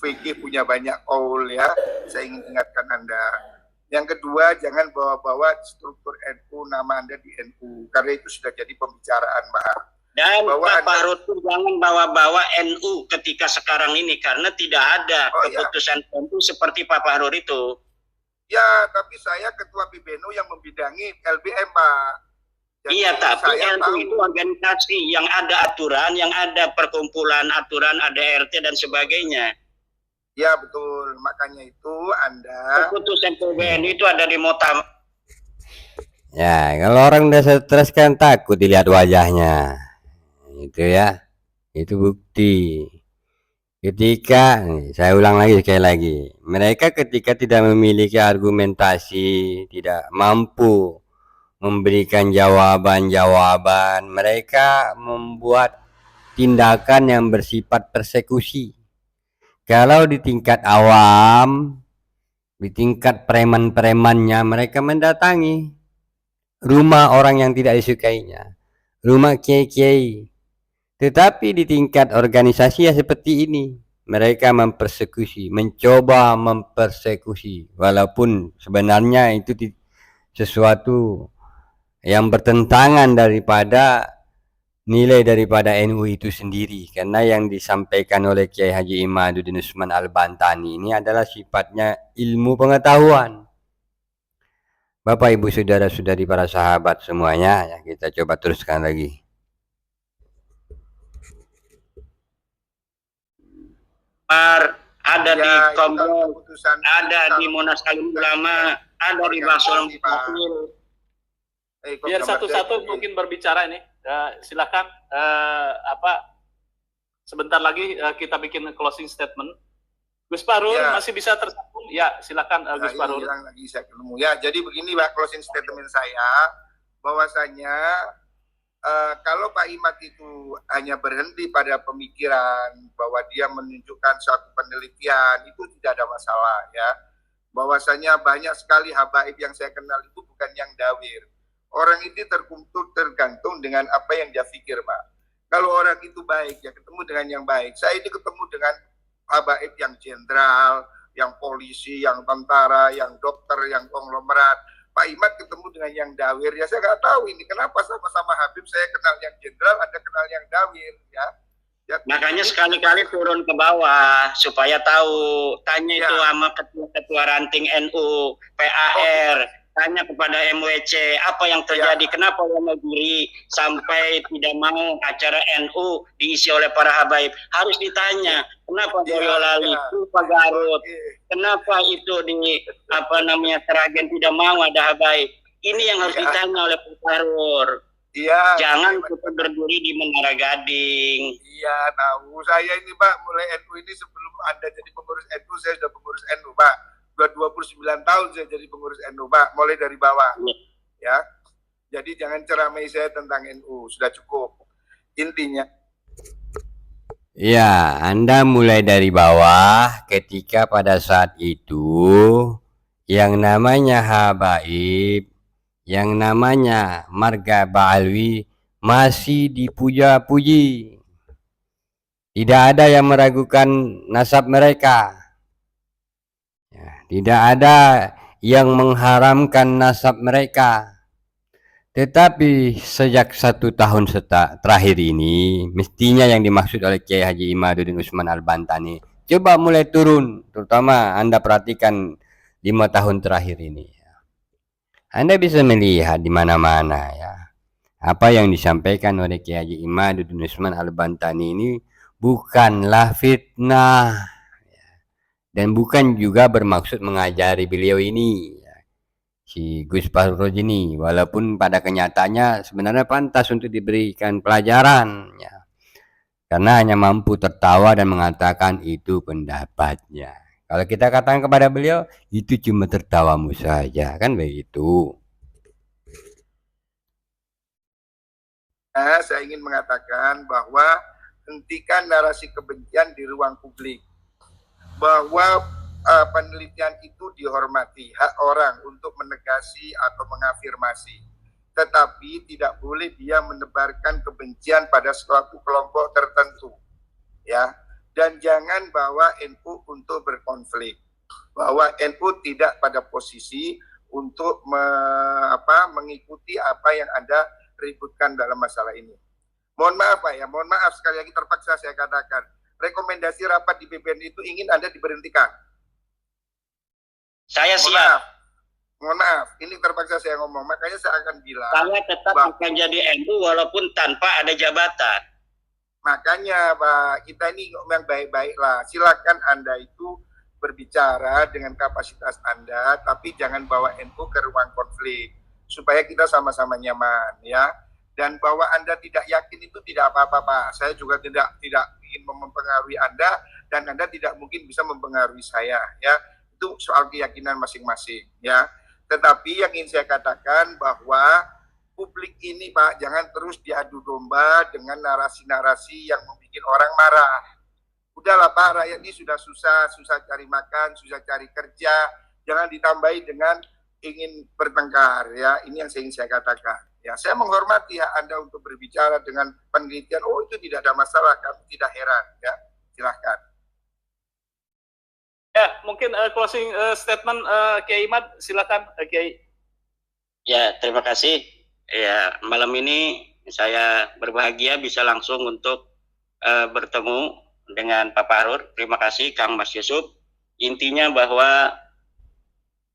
fikih punya banyak kaul ya. Saya ingin ingatkan Anda. Yang kedua, jangan bawa-bawa struktur NU, nama Anda di NU, karena itu sudah jadi pembicaraan, Pak. Dan Pak Fahrud jangan bawa-bawa NU ketika sekarang ini, karena tidak ada keputusan NU seperti Pak Fahrud itu. Ya, tapi saya ketua PBNU yang membidangi LBM, Pak. Jadi iya, tapi NU itu organisasi yang ada aturan, yang ada perkumpulan aturan, ada RT dan sebagainya. Ya, betul. Makanya itu Anda... Keputusan PBNU itu ada di Motam. Ya, kalau orang udah stres kan takut dilihat wajahnya. Itu ya, itu bukti. Ketika, saya ulang lagi sekali lagi, mereka ketika tidak memiliki argumentasi, tidak mampu memberikan jawaban-jawaban, mereka membuat tindakan yang bersifat persekusi. Kalau di tingkat awam, di tingkat preman-premannya, mereka mendatangi rumah orang yang tidak disukainya, rumah kiai-kiai. Tetapi di tingkat organisasi ya seperti ini, mereka mempersekusi, mencoba mempersekusi, walaupun sebenarnya itu sesuatu yang bertentangan daripada nilai daripada NU itu sendiri, karena yang disampaikan oleh Kiai Haji Imaduddin Usman Al-Bantani ini adalah sifatnya ilmu pengetahuan. Bapak Ibu saudara-saudari para sahabat semuanya, ya kita coba teruskan lagi. Ada di Kombo, ada di Munas Alim Ulama, ada di Basul. Biar satu-satu mungkin berbicara ini. Silakan sebentar lagi kita bikin closing statement. Gus Fahrul masih bisa tersambung? Ya, silakan Gus Fahrul. Lagi saya ketemu. Ya, jadi begini Pak, closing statement saya bahwasanya kalau Pak Imad itu hanya berhenti pada pemikiran bahwa dia menunjukkan suatu penelitian, itu tidak ada masalah ya. Bahwasanya banyak sekali habaib yang saya kenal itu bukan yang dawir. Orang itu tergantung dengan apa yang dia pikir, Pak. Kalau orang itu baik, ya ketemu dengan yang baik. Saya ini ketemu dengan habaib yang jenderal, yang polisi, yang tentara, yang dokter, yang konglomerat. Pak Imad ketemu dengan yang dawir, ya saya nggak tahu ini kenapa sama-sama Habib saya kenal yang jenderal, Anda kenal yang dawir, ya. Makanya sekali-kali turun ke bawah supaya tahu, tanya itu sama ketua ranting NU, PAR, tanya kepada MWC apa yang terjadi, kenapa Wonogiri sampai tidak mau acara NU diisi oleh para habaib, harus ditanya kenapa Boyolali, kenapa Garut, kenapa itu di Seragen tidak mau ada habaib. Ini yang harus ditanya oleh Pak Fahrul. Jangan kita berdiri di Menara Gading. Iya, tahu saya ini Pak, mulai NU ini sebelum Anda jadi pengurus NU, saya sudah pengurus NU Pak. 29 tahun saya jadi pengurus NU Pak, mulai dari bawah. Ya. Jadi jangan ceramai saya tentang NU, sudah cukup. Intinya. Ya, Anda mulai dari bawah ketika pada saat itu yang namanya habaib, yang namanya marga Ba'alwi masih dipuja-puji. Tidak ada yang meragukan nasab mereka. Tidak ada yang mengharamkan nasab mereka. Tetapi sejak 1 tahun terakhir ini, mestinya yang dimaksud oleh Kiai Haji Imaduddin Usman Al-Bantani coba mulai turun, terutama Anda perhatikan 5 tahun terakhir ini. Anda bisa melihat di mana-mana ya, apa yang disampaikan oleh Kiai Haji Imaduddin Usman Al-Bantani ini bukanlah fitnah. Dan bukan juga bermaksud mengajari beliau ini, si Gus Fahrul ini, walaupun pada kenyataannya sebenarnya pantas untuk diberikan pelajaran. Ya. karena hanya mampu tertawa dan mengatakan itu pendapatnya. Kalau kita katakan kepada beliau, itu cuma tertawamu saja, kan begitu. Nah, saya ingin mengatakan bahwa hentikan narasi kebencian di ruang publik. Bahwa penelitian itu dihormati, hak orang untuk menegasi atau mengafirmasi. Tetapi tidak boleh dia menebarkan kebencian pada suatu kelompok tertentu. Ya, dan jangan bawa NU untuk berkonflik. Bahwa NU tidak pada posisi untuk mengikuti apa yang Anda ributkan dalam masalah ini. Mohon maaf Pak ya, mohon maaf sekali lagi terpaksa saya katakan. Rekomendasi rapat di BPN itu ingin Anda diberhentikan. Saya Mohon siap. maaf. Mohon maaf, ini terpaksa saya ngomong. Makanya saya akan bilang. Saya tetap akan jadi NU walaupun tanpa ada jabatan. Makanya Pak, kita ini yang baik-baik lah. Silakan Anda itu berbicara dengan kapasitas Anda, tapi jangan bawa NU ke ruang konflik supaya kita sama-sama nyaman ya. Dan bahwa Anda tidak yakin itu tidak apa-apa Pak. Saya juga tidak ingin mempengaruhi Anda dan Anda tidak mungkin bisa mempengaruhi saya ya. Itu soal keyakinan masing-masing ya. Tetapi yang ingin saya katakan bahwa publik ini Pak jangan terus diadu domba dengan narasi-narasi yang membuat orang marah. Udahlah Pak, rakyat ini sudah susah cari makan, susah cari kerja, jangan ditambahi dengan ingin bertengkar ya. Ini yang ingin saya katakan. Ya, saya menghormati hak Anda untuk berbicara dengan penelitian. Oh, itu tidak ada masalah, kami tidak heran ya. Silahkan. Ya, mungkin closing statement Kiai Imad, silakan Kiai. Ya, terima kasih. Ya, malam ini saya berbahagia bisa langsung untuk bertemu dengan Pak Fahrur. Terima kasih Kang Mas Yusuf. Intinya bahwa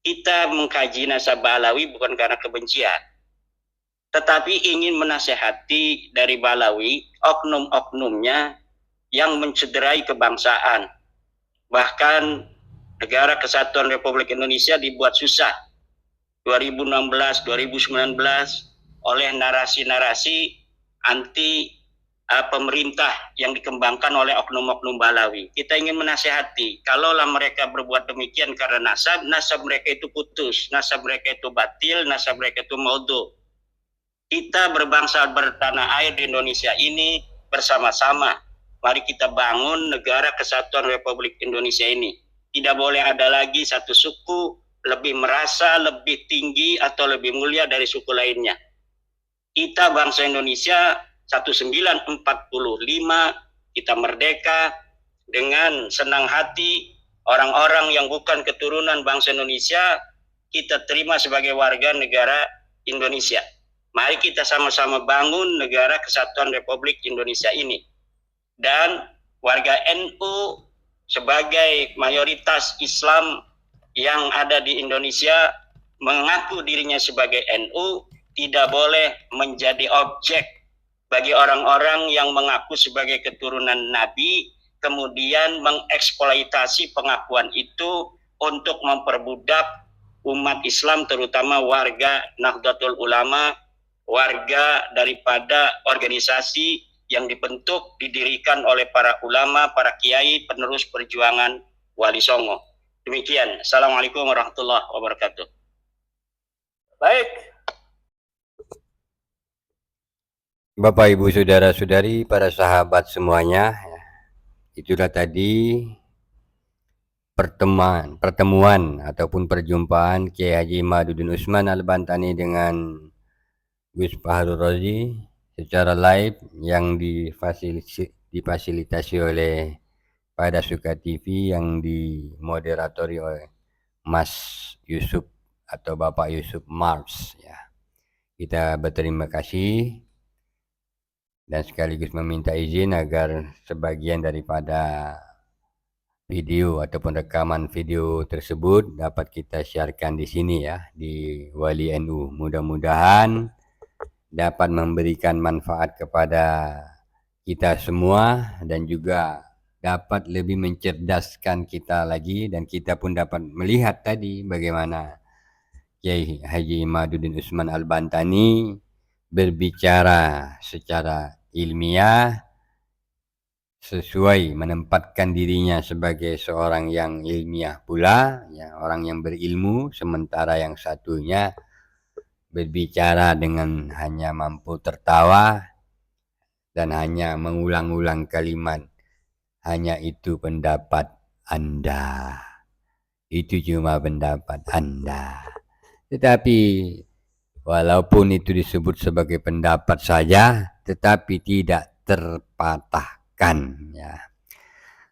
kita mengkaji nasabah Alawi bukan karena kebencian, tetapi ingin menasehati dari Balawi oknum-oknumnya yang mencederai kebangsaan. Bahkan Negara Kesatuan Republik Indonesia dibuat susah 2016, 2019 oleh narasi-narasi anti pemerintah yang dikembangkan oleh oknum-oknum Balawi. Kita ingin menasehati, kalaulah mereka berbuat demikian karena nasab mereka itu putus, nasab mereka itu batil, nasab mereka itu maudhu. Kita berbangsa bertanah air di Indonesia ini bersama-sama. Mari kita bangun negara Kesatuan Republik Indonesia ini. Tidak boleh ada lagi satu suku lebih merasa lebih tinggi atau lebih mulia dari suku lainnya. Kita bangsa Indonesia 1945, kita merdeka dengan senang hati. Orang-orang yang bukan keturunan bangsa Indonesia kita terima sebagai warga negara Indonesia. Mari kita sama-sama bangun negara Kesatuan Republik Indonesia ini. Dan warga NU sebagai mayoritas Islam yang ada di Indonesia mengaku dirinya sebagai NU tidak boleh menjadi objek bagi orang-orang yang mengaku sebagai keturunan Nabi kemudian mengeksploitasi pengakuan itu untuk memperbudak umat Islam terutama warga Nahdlatul Ulama, warga daripada organisasi yang dibentuk, didirikan oleh para ulama, para kiai, penerus perjuangan Wali Songo. Demikian. Assalamualaikum warahmatullahi wabarakatuh. Baik. Bapak, Ibu, Saudara-saudari, para sahabat semuanya, itulah tadi pertemuan ataupun perjumpaan Kiai Haji Imaduddin Usman Al-Bantani dengan Gus Fahrur Razi secara live yang difasilitasi oleh Pada Suka TV yang dimoderatori oleh Mas Yusuf atau Bapak Yusuf Mars ya. Kita berterima kasih dan sekaligus meminta izin agar sebagian daripada video ataupun rekaman video tersebut dapat kita sharekan di sini ya, di Wali NU. Mudah-mudahan dapat memberikan manfaat kepada kita semua dan juga dapat lebih mencerdaskan kita lagi, dan kita pun dapat melihat tadi bagaimana Kiai Haji Imaduddin Usman Al-Bantani berbicara secara ilmiah sesuai menempatkan dirinya sebagai seorang yang ilmiah pula, ya, orang yang berilmu, sementara yang satunya berbicara dengan hanya mampu tertawa dan hanya mengulang-ulang kalimat, hanya itu pendapat Anda. Itu cuma pendapat Anda. Tetapi walaupun itu disebut sebagai pendapat saja, tetapi tidak terpatahkan, ya.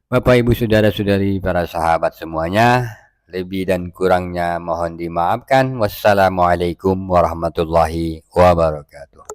Bapak, Ibu, saudara-saudari, para sahabat semuanya, lebih dan kurangnya mohon dimaafkan. Wassalamualaikum warahmatullahi wabarakatuh.